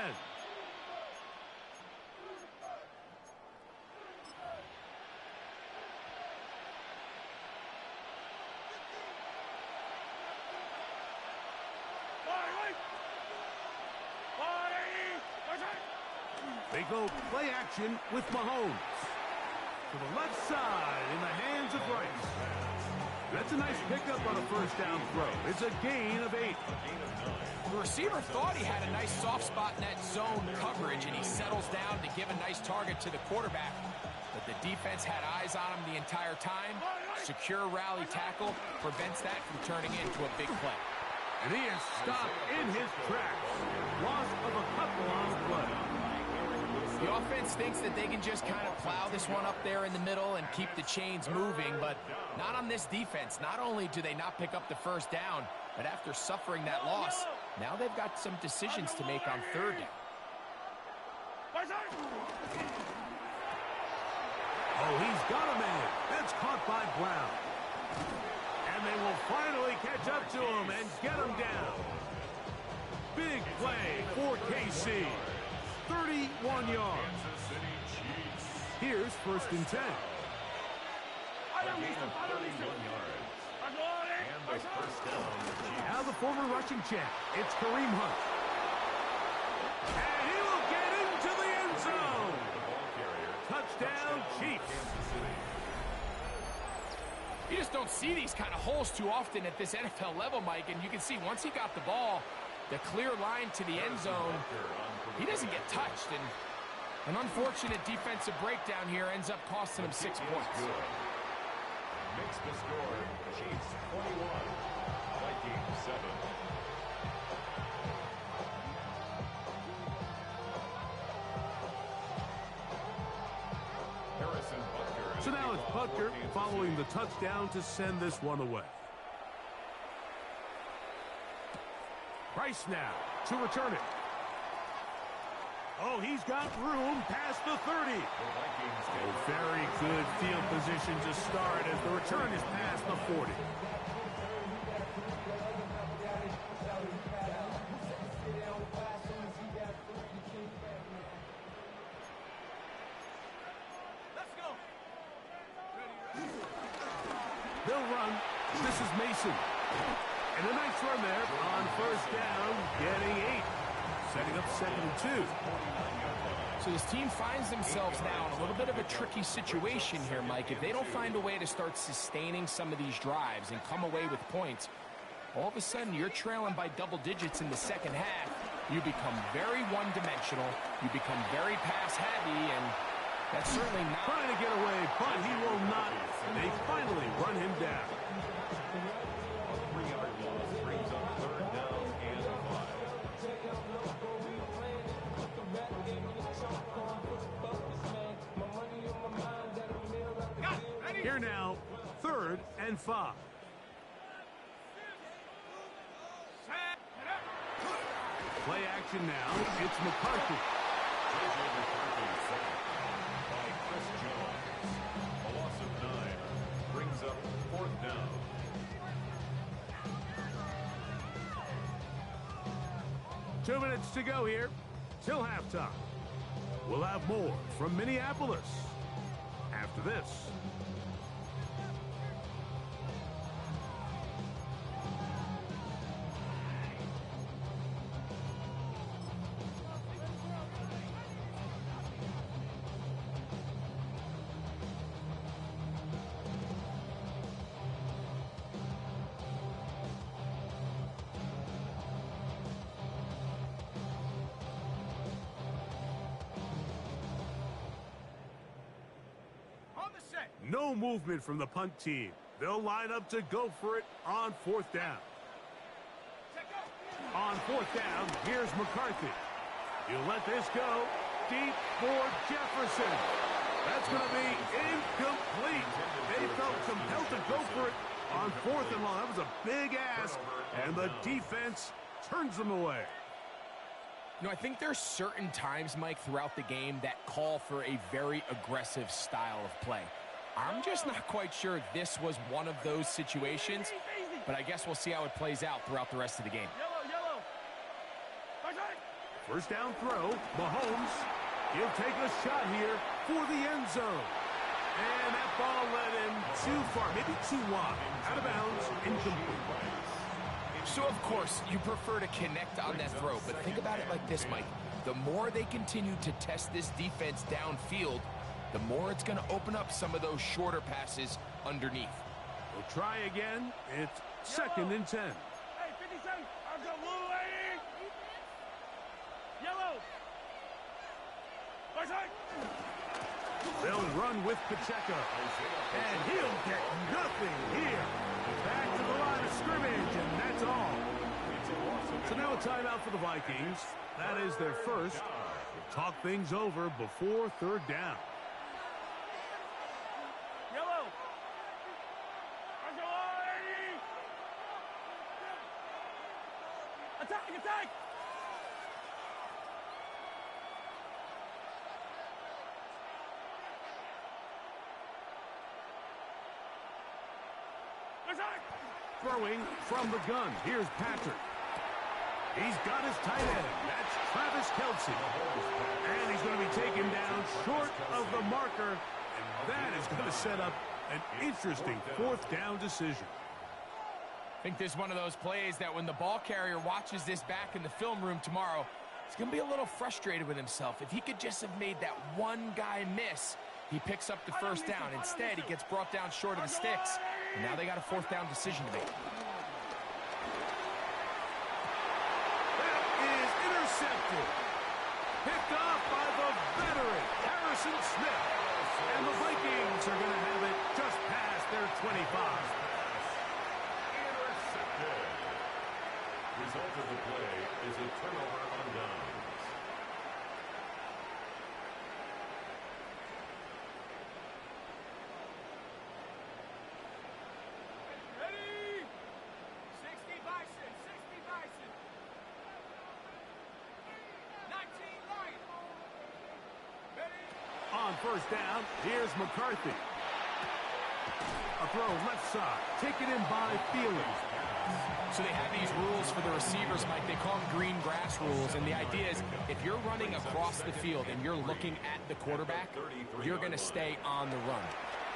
They go play action with Mahomes. To the left side in the hands of Rice. That's a nice pickup on a first down throw. It's a gain of 8. The receiver thought he had a nice soft spot in that zone coverage, and he settles down to give a nice target to the quarterback. But the defense had eyes on him the entire time. Secure rally tackle prevents that from turning into a big play. And he is stopped in his tracks. Loss of a couple on the play. The offense thinks that they can just kind of plow this one up there in the middle and keep the chains moving, but not on this defense. Not only do they not pick up the first down, but after suffering that loss, now they've got some decisions to make on 3rd down. Oh, he's got a man. That's caught by Brown. And they will finally catch up to him and get him down. Big play for KC. 31 yards. Here's 1st and 10. Now the former rushing champ. It's Kareem Hunt. And he will get into the end zone. Touchdown, Chiefs. You just don't see these kind of holes too often at this NFL level, Mike, and you can see once he got the ball, the clear line to the end zone, he doesn't get touched, and an unfortunate defensive breakdown here ends up costing him 6 points. Makes the score, Chiefs 21, Vikings 7. So now it's Butker following the touchdown to send this one away. Price now to return it. Oh, he's got room past the 30. Oh, very good field position to start as the return is past the 40. They'll run. This is Mason. And a nice run there on 1st down, getting 8. Setting up 2nd and 2. So this team finds themselves now in a little bit of a tricky situation here, Mike. If they don't find a way to start sustaining some of these drives and come away with points, all of a sudden you're trailing by double digits in the second half. You become very one-dimensional. You become very pass-heavy, and that's certainly not... Trying to get away, but he will not. They finally run him down. 3-yard loss brings up 3rd down and 5. Here now, 3rd and 5. Play action now. It's McCarthy. By Chris Jones. A loss of 9 brings up 4th down. 2 minutes to go here till halftime. We'll have more from Minneapolis after this. No movement from the punt team. They'll line up to go for it on 4th down. On 4th down, here's McCarthy. He'll let this go deep for Jefferson. That's going to be incomplete. They felt compelled to go for it on 4th and long. That was a big ask, and the defense turns them away. You know, I think there's certain times, Mike, throughout the game that call for a very aggressive style of play. I'm just not quite sure this was one of those situations, but I guess we'll see how it plays out throughout the rest of the game. Yellow. 1st down throw, Mahomes. He'll take a shot here for the end zone. And that ball led him too far, maybe too wide. Out of bounds, incomplete. So, of course, you prefer to connect on that throw, but think about it like this, Mike. The more they continue to test this defense downfield, the more it's going to open up some of those shorter passes underneath. We'll try again. It's 2nd and 10. Hey, 57. I'll go blue lane. Yellow. They'll run with Pacheco. And he'll get nothing here. Back to the line of scrimmage, and that's all. So now a timeout for the Vikings. That is their first. We'll talk things over before 3rd down. Yellow. Attack. Throwing from the gun. Here's Patrick. He's got his tight end. That's Travis Kelce. And he's going to be taken down short of the marker. And that is going to set up an interesting 4th down decision. I think this is one of those plays that when the ball carrier watches this back in the film room tomorrow, he's going to be a little frustrated with himself. If he could just have made that one guy miss, he picks up the 1st down. Instead, he gets brought down short of the sticks. And now they got a 4th down decision to make. That is intercepted. Picked off by the veteran, Harrison Smith. And the Vikings are going to have it just past their 25. Intercepted. Result of the play is a turnover on downs. Ready? 60 Bison. 19 Lion. Ready? On 1st down, here's McCarthy. A throw left side, taken in by Thielen. So they have these rules for the receivers, Mike. They call them green grass rules. And the idea is if you're running across the field and you're looking at the quarterback, you're going to stay on the run.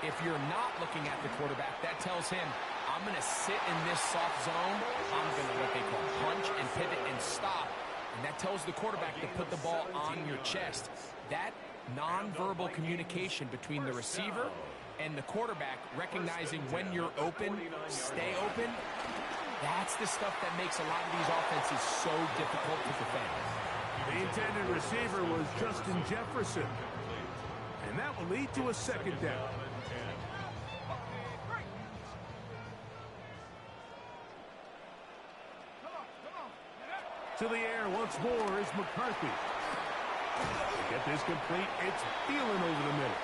If you're not looking at the quarterback, that tells him, I'm going to sit in this soft zone. I'm going to what they call punch and pivot and stop. And that tells the quarterback to put the ball on your chest. That nonverbal communication between the receiver and the quarterback, recognizing when you're open, stay open, that's the stuff that makes a lot of these offenses so difficult to defend. The intended receiver was Justin Jefferson. And that will lead to a 2nd down. To the air once more is McCarthy. To get this complete, it's Thielen over the middle.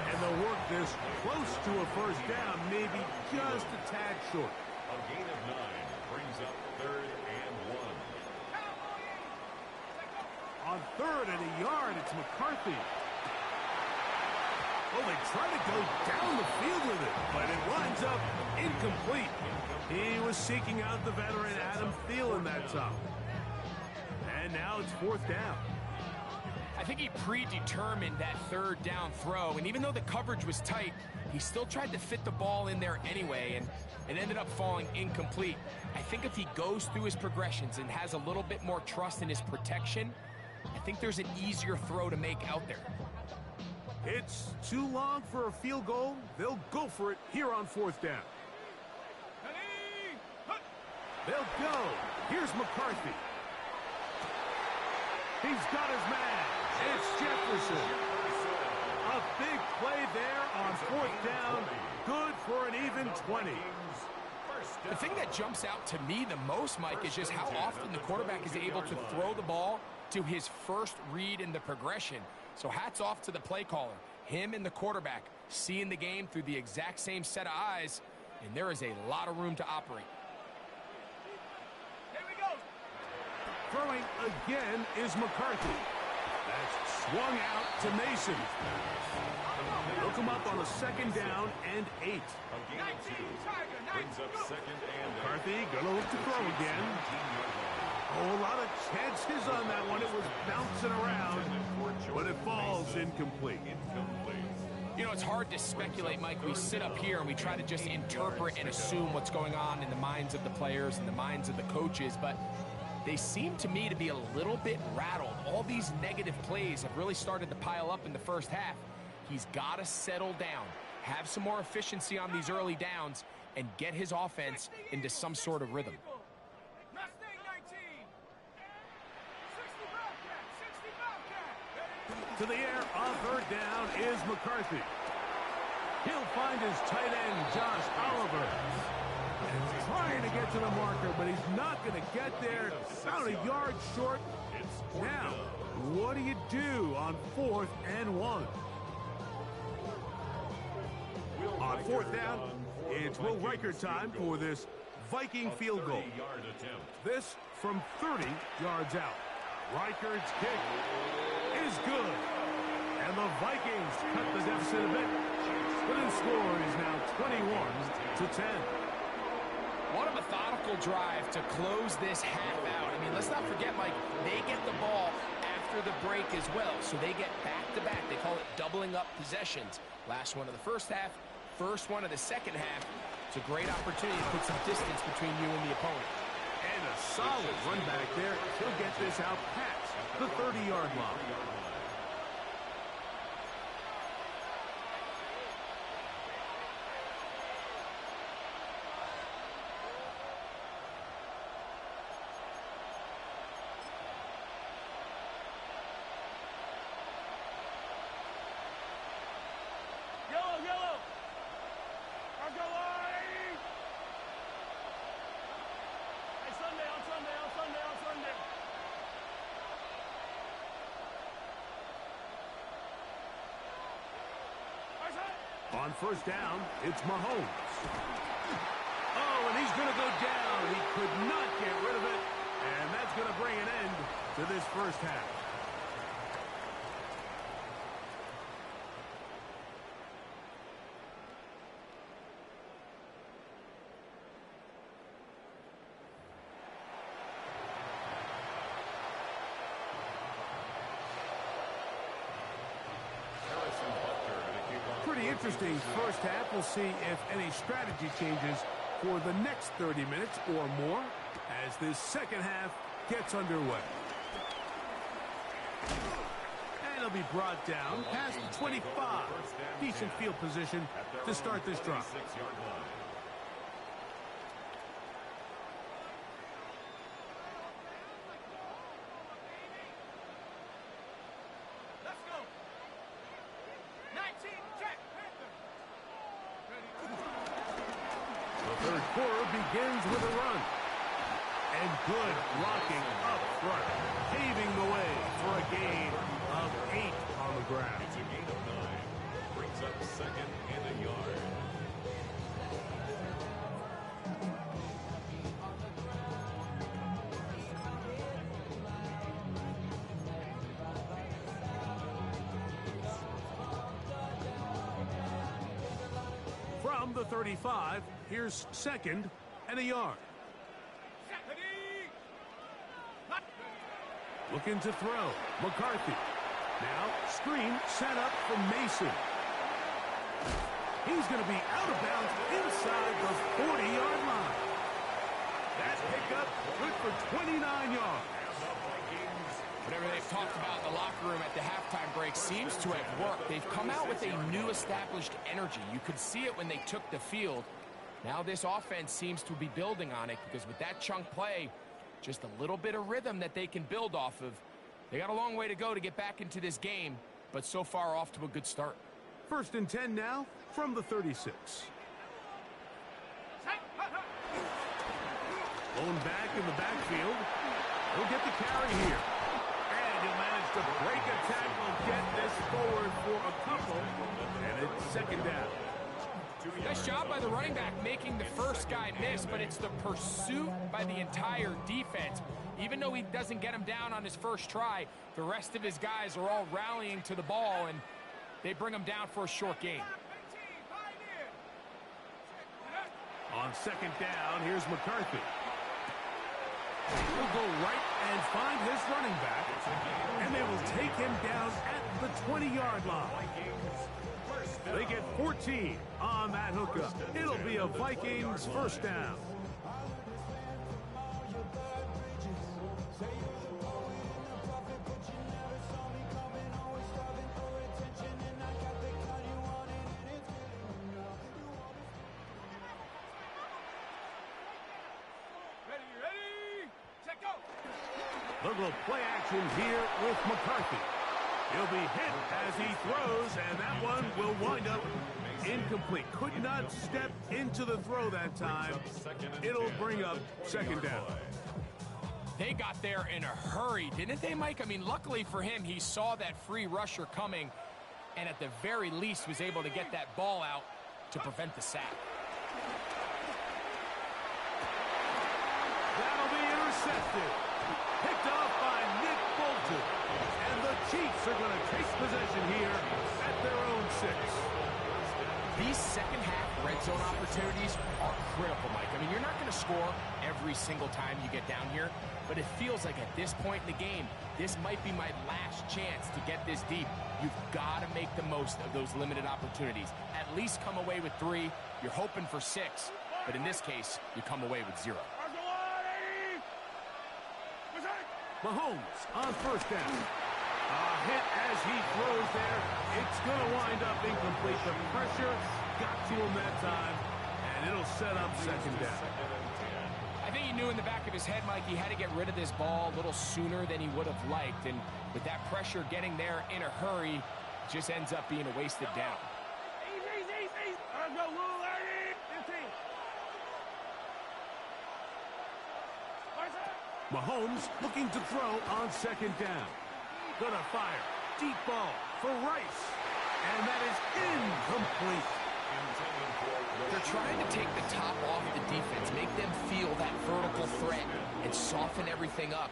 And they'll work this close to a 1st down, maybe just a tad short. A gain of 9 brings up 3rd and 1. On 3rd and a yard, it's McCarthy. Oh, they try to go down the field with it, but it winds up incomplete. He was seeking out the veteran Adam Thielen that time. And now it's 4th down. I think he predetermined that 3rd down throw, and even though the coverage was tight, he still tried to fit the ball in there anyway, and it ended up falling incomplete. I think if he goes through his progressions and has a little bit more trust in his protection, I think there's an easier throw to make out there. It's too long for a field goal. They'll go for it here on 4th down. They'll go. Here's McCarthy. He's got his man. It's Jefferson. A big play there on 4th down. Good for an even 20. The thing that jumps out to me the most, Mike, is just how often the quarterback is able to throw the ball to his first read in the progression. So hats off to the play caller. Him and the quarterback seeing the game through the exact same set of eyes, and there is a lot of room to operate. Here we go. Throwing again is McCarthy. That's swung out to Mason. They'll come up on a 2nd down and 8. Brings up 2nd and 8. McCarthy gonna look to throw again. Oh, a lot of chances on that one. It was bouncing around, but it falls incomplete. You know, it's hard to speculate, Mike. We sit up here and we try to just interpret and assume what's going on in the minds of the players and the minds of the coaches, but they seem to me to be a little bit rattled. All these negative plays have really started to pile up in the first half. He's got to settle down, have some more efficiency on these early downs, and get his offense into some sort of rhythm. Mustang 19. 60 Bobcat. 60 Bobcat. To the air on 3rd down is McCarthy. He'll find his tight end, Josh Oliver. And he's trying to get to the marker, but he's not going to get there. About a yard short. Now, what do you do on 4th and 1? On 4th down, it's Will Riker time for this Viking field goal. This from 30 yards out. Riker's kick is good. And the Vikings cut the deficit a bit. But the score is now 21-10. What a methodical drive to close this half out. I mean, let's not forget, Mike, they get the ball after the break as well. So they get back-to-back. They call it doubling up possessions. Last one of the first half, first one of the second half. It's a great opportunity to put some distance between you and the opponent. And a solid run back there. He'll get this out past the 30-yard line. Yellow. I'll go line. Hey, Sunday. On 1st down, it's Mahomes. Oh, and he's going to go down. He could not get rid of it. And that's going to bring an end to this first half. Pretty interesting first half. We'll see if any strategy changes for the next 30 minutes or more as this second half gets underway. And it'll be brought down past the 25. Decent field position to start this drive. Let's go. 19, check. The third quarter begins with a run. And good blocking up front, paving the way for a gain of 8 on the ground. It's a gain of 9. Brings up 2nd and a yard. From the 35, here's 2nd and a yard. Looking to throw. McCarthy. Now, screen set up from Mason. He's going to be out of bounds inside the 40-yard line. That pickup good for 29 yards. Whatever they've talked about in the locker room at the halftime break seems to have worked. They've come out with a new established energy. You could see it when they took the field. Now this offense seems to be building on it because with that chunk play, just a little bit of rhythm that they can build off of. They got a long way to go to get back into this game, but so far off to a good start. 1st and 10 now from the 36. Lone back in the backfield. He'll get the carry here. And he'll manage to break a tackle, get this forward for a couple, and it's 2nd down. Nice job by the running back making the first guy miss, but it's the pursuit by the entire defense. Even though he doesn't get him down on his first try, the rest of his guys are all rallying to the ball, and they bring him down for a short gain. On 2nd down, here's McCarthy. He'll go right and find his running back, and they will take him down at the 20-yard line. They get 14 on that hookup. It'll be a Vikings 1st down. Little play action here with McCarthy. He'll be hit as he throws, and that one will wind up incomplete. Could not step into the throw that time. It'll bring up 2nd down. They got there in a hurry, didn't they, Mike? I mean, luckily for him, he saw that free rusher coming, and at the very least was able to get that ball out to prevent the sack. That'll be intercepted. Picked off by Nick Bolton. And the Chiefs are going to take possession here at their own 6. These second-half red zone opportunities are critical, Mike. I mean, you're not going to score every single time you get down here, but it feels like at this point in the game, this might be my last chance to get this deep. You've got to make the most of those limited opportunities. At least come away with 3. You're hoping for 6, but in this case, you come away with 0. Mahomes on 1st down. A hit as he throws there. It's going to wind up incomplete. The pressure got to him that time, and it'll set up 2nd down. I think he knew in the back of his head, Mike, he had to get rid of this ball a little sooner than he would have liked, and with that pressure getting there in a hurry, just ends up being a wasted down. Mahomes looking to throw on 2nd down. Gonna fire. Deep ball for Rice. And that is incomplete. They're trying to take the top off the defense, make them feel that vertical threat, and soften everything up.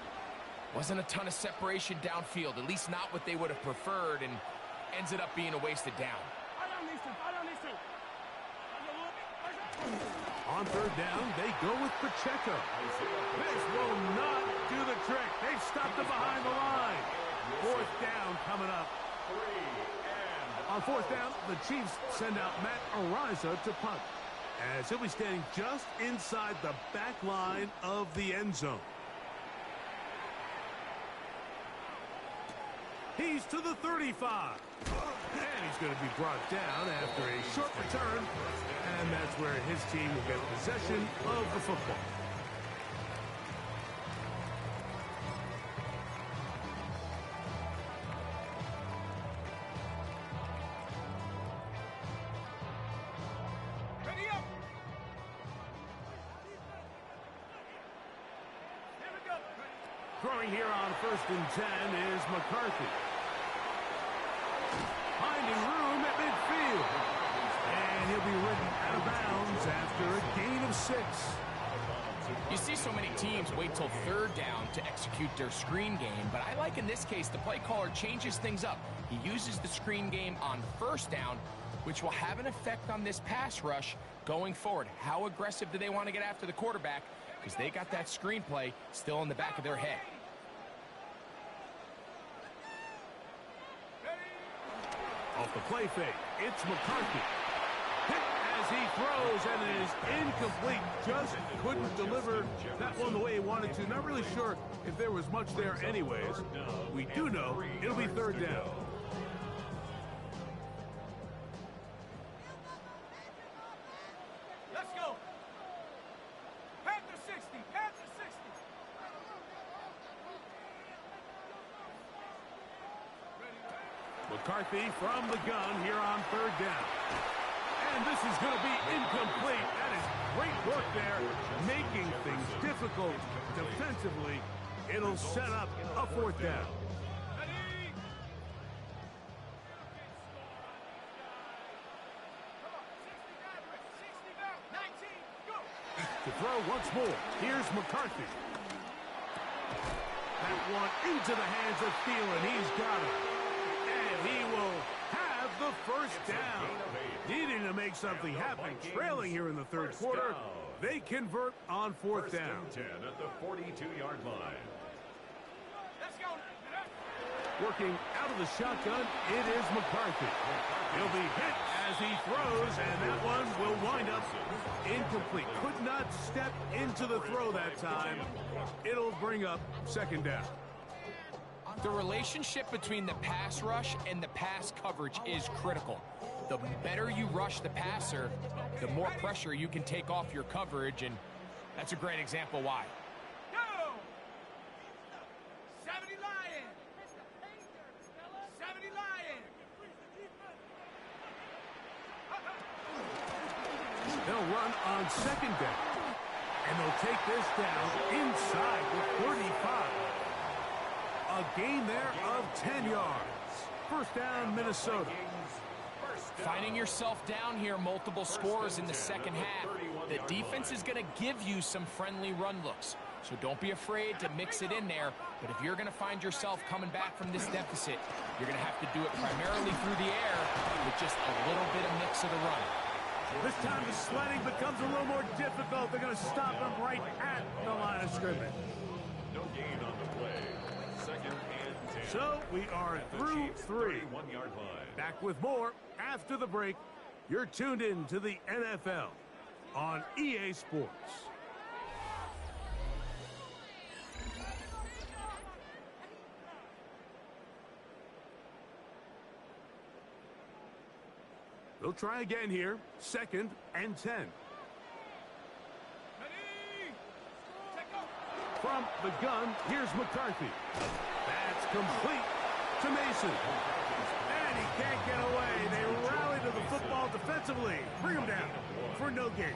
Wasn't a ton of separation downfield, at least not what they would have preferred, and ends it up being a wasted down. On 3rd down, they go with Pacheco. This will not do the trick. They've stopped him behind the line. 4th down coming up. On 4th down, the Chiefs send out Matt Ariza to punt, as he'll be standing just inside the back line of the end zone. He's to the 35. And he's going to be brought down after a short return. And that's where his team will get possession of the football. Ready up. Here we go. Throwing here on 1st and 10 is McCarthy. Finding room at midfield. And he'll be ridden out of bounds after a gain of 6. You see so many teams wait till 3rd down to execute their screen game, but I like in this case the play caller changes things up. He uses the screen game on 1st down, which will have an effect on this pass rush going forward. How aggressive do they want to get after the quarterback? Because they got that screen play still in the back of their head. Off the play fake, it's McCarthy. Hit as he throws, and it is incomplete. Just couldn't deliver that one the way he wanted to. Not really sure if there was much there anyways. We do know it'll be third down. Let's go. Panther 60. Panther 60. McCarthy from the gun here on third down. And this is going to be incomplete. That is great work there, making things difficult defensively. It'll set up a fourth down. Ready? Come on, 60 down, 19, go. To throw once more, here's McCarthy. That one into the hands of Thielen. He's got it. And he will have the first down. Needing to make something happen, trailing here in the third quarter. They convert on fourth down. 10 at the 42-yard line. Let's go. Working out of the shotgun, it is McCarthy. He'll be hit as he throws, and that one will wind up incomplete. Could not step into the throw that time. It'll bring up second down. The relationship between the pass rush and the pass coverage is critical. The better you rush the passer, the more pressure you can take off your coverage, and that's a great example why. Go. 70 Lion. 70 Lion. They'll run on second down, and they'll take this down inside the 35. A gain there of 10 yards. First down, Minnesota. Finding yourself down here, multiple scores in the second half. The defense is going to give you some friendly run looks. So don't be afraid to mix it in there. But if you're going to find yourself coming back from this deficit, you're going to have to do it primarily through the air with just a little bit of mix of the run. This time the sledding becomes a little more difficult. They're going to stop him right at the line of scrimmage. No gain on the play. Second and 10. So we are through three. 31-yard line. Back with more after the break. You're tuned in to the NFL on EA Sports. They'll try again here. Second and 10. Ready? Take off. From the gun, here's McCarthy. That's complete to Mason. And he can't get away. They rally to the football defensively. Bring him down for no gain.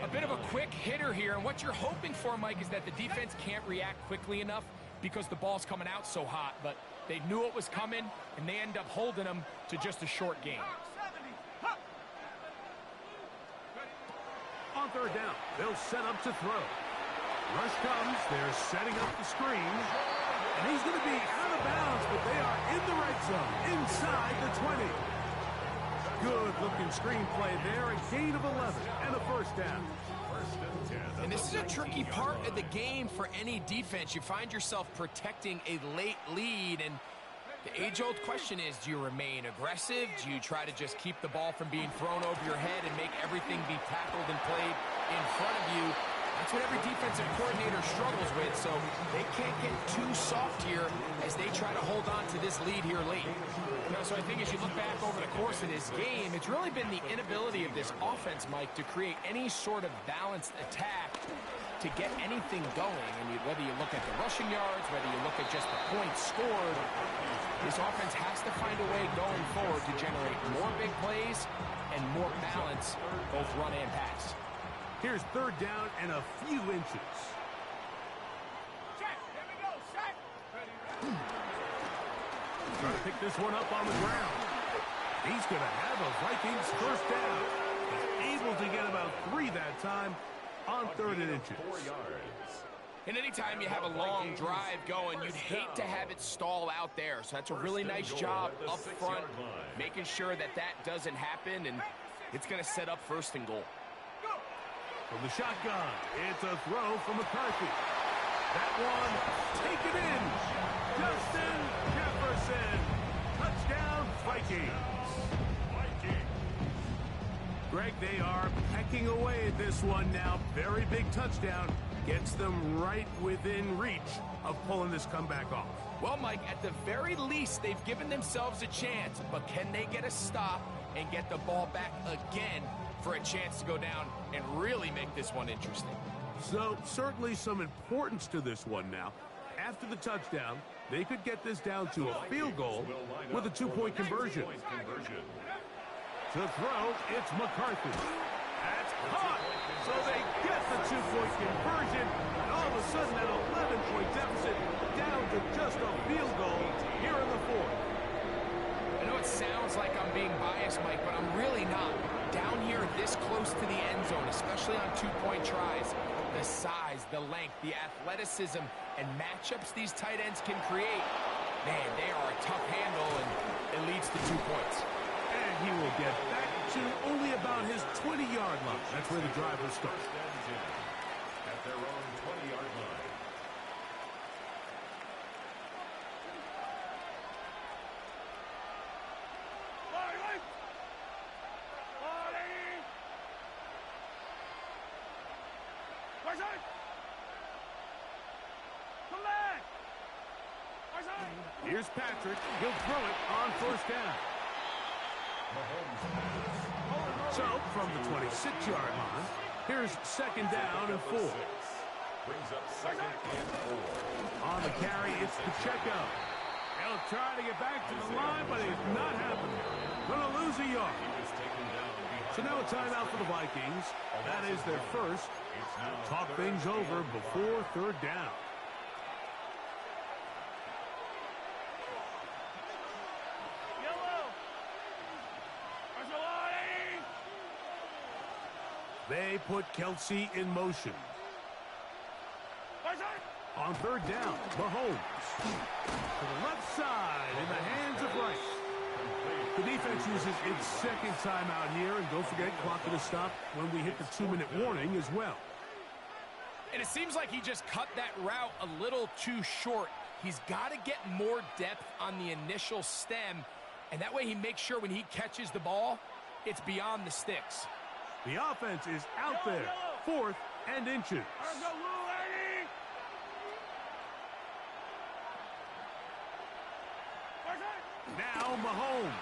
A bit of a quick hitter here, and what you're hoping for, Mike, is that the defense can't react quickly enough because the ball's coming out so hot, but they knew it was coming, and they end up holding them to just a short gain. 70. Huh. On third down, they'll set up to throw. Rush comes. They're setting up the screen. And he's going to be out of bounds, but they are in the red zone, inside the 20. Good-looking screenplay there. A gain of 11 and a first down. And this is a tricky part of the game for any defense. You find yourself protecting a late lead, and the age-old question is, do you remain aggressive? Do you try to just keep the ball from being thrown over your head and make everything be tackled and played in front of you? That's what every defensive coordinator struggles with, so they can't get too soft here as they try to hold on to this lead here late. You know, so I think as you look back over the course of this game, it's really been the inability of this offense, Mike, to create any sort of balanced attack to get anything going. And whether you look at the rushing yards, whether you look at just the points scored, this offense has to find a way going forward to generate more big plays and more balance, both run and pass. Here's third down and a few inches. Check. Here we go. Check. Ready. Trying to pick this one up on the ground. He's going to have a Vikings first down. He's able to get about 3 that time on third and inches. 4 yards. And anytime you have a long drive going, you'd hate to have it stall out there. So that's a really nice job up front, making sure that that doesn't happen, and it's going to set up first and goal. From the shotgun, it's a throw from McCarthy. That one, take it in. Justin Jefferson. Touchdown, Vikings. Greg, they are pecking away at this one now. Very big touchdown. Gets them right within reach of pulling this comeback off. Well, Mike, at the very least, they've given themselves a chance. But can they get a stop and get the ball back again for a chance to go down and really make this one interesting? So, certainly some importance to this one now. After the touchdown, they could get this down to a field goal with a two-point conversion. To throw, it's McCarthy. That's caught. So they get the two-point conversion, and all of a sudden that 11-point deficit down to just a field goal here in the fourth. I know it sounds like I'm being biased, Mike, but I'm really not. Down here this close to the end zone, especially on two-point tries, the size, the length, the athleticism, and matchups these tight ends can create, man, they are a tough handle, and it leads to 2 points. And he will get back to only about his 20-yard line. That's where the drive will start. At their own 20-yard line. Here's Patrick. He'll throw it on first down. So, from the 26-yard line, here's second down and 4. Brings up second and 4. On the carry, it's Pacheco. He'll try to get back to the line, but it's not happening. Gonna lose a yard. So now a timeout for the Vikings. That is their first. Talk things over before third down. They put Kelsey in motion. On third down, Mahomes. To the left side, in the hands of Rice. The defense uses its second timeout here, and don't forget, clock to stop when we hit the 2-minute warning as well. And it seems like he just cut that route a little too short. He's got to get more depth on the initial stem, and that way he makes sure when he catches the ball, it's beyond the sticks. The offense is out there, 4th and inches. Now Mahomes.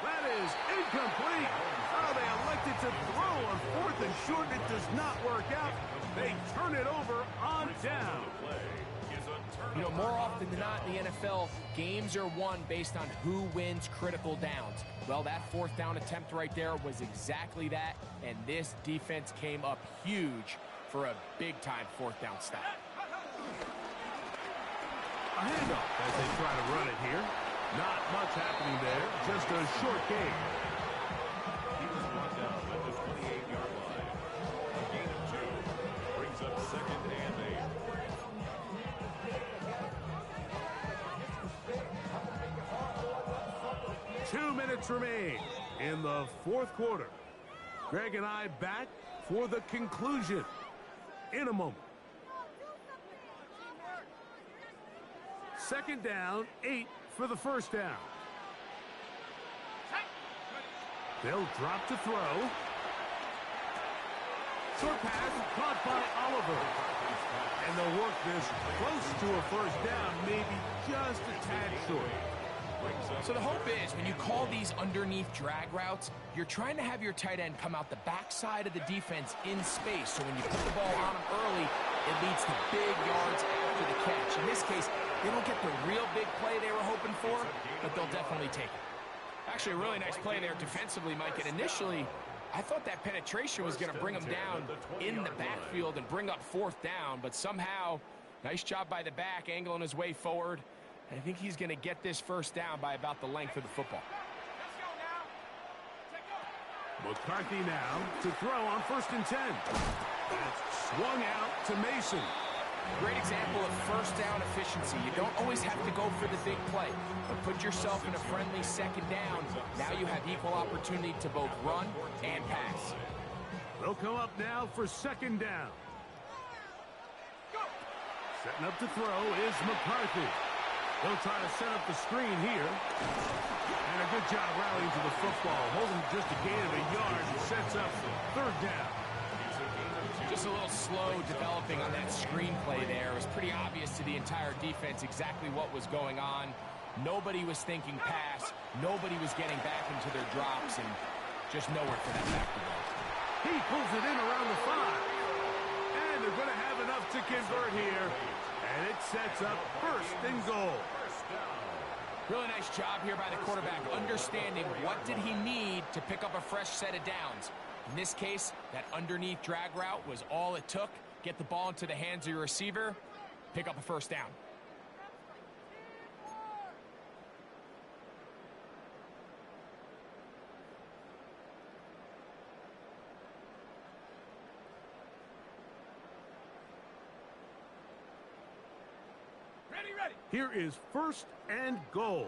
That is incomplete. Oh, they elected to throw on 4th and short. It does not work out. They turn it over on down. You know, more often than not in the NFL, games are won based on who wins critical downs. Well, that 4th down attempt right there was exactly that, and this defense came up huge for a big-time 4th down stop. A handoff as they try to run it here. Not much happening there, just a short game. He was brought down at the 28-yard line. A gain of 2 brings up second and 8. 2 minutes remain in the fourth quarter. Greg and I back for the conclusion in a moment. Second down, 8 for the first down. They'll drop to throw. Short pass caught by Oliver. And they'll work this close to a first down, maybe just a tad short. So the hope is when you call these underneath drag routes, you're trying to have your tight end come out the backside of the defense in space. So when you put the ball on him early, it leads to big yards after the catch. In this case, they don't get the real big play they were hoping for, but they'll definitely take it. Actually, a really nice play there defensively, Mike. And initially, I thought that penetration was going to bring him down in the backfield and bring up 4th down, but somehow, nice job by the back, angling his way forward. And I think he's going to get this first down by about the length of the football. McCarthy now to throw on 1st and 10. That's swung out to Mason. Great example of first down efficiency. You don't always have to go for the big play, but put yourself in a friendly second down. Now you have equal opportunity to both run and pass. They'll come up now for second down. Setting up to throw is McCarthy. They'll try to set up the screen here. And a good job rallying to the football. Holding just a gain of a yard and sets up third down. Just a little slow developing on that screenplay there. It was pretty obvious to the entire defense exactly what was going on. Nobody was thinking pass. Nobody was getting back into their drops, and just nowhere for that back to go. He pulls it in around the 5. And they're going to have enough to convert here. And it sets up first and goal. Really nice job here by the quarterback, understanding what did he need to pick up a fresh set of downs. In this case, that underneath drag route was all it took. Get the ball into the hands of your receiver, pick up a first down. Ready. Here is first and goal.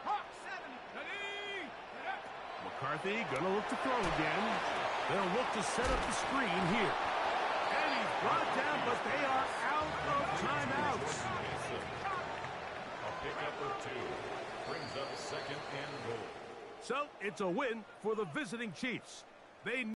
Hawk 7. Ready. McCarthy gonna look to throw again. They'll look to set up the screen here. And he's brought down, but they are out of timeouts. A pickup of 2 brings up second and goal. So it's a win for the visiting Chiefs. They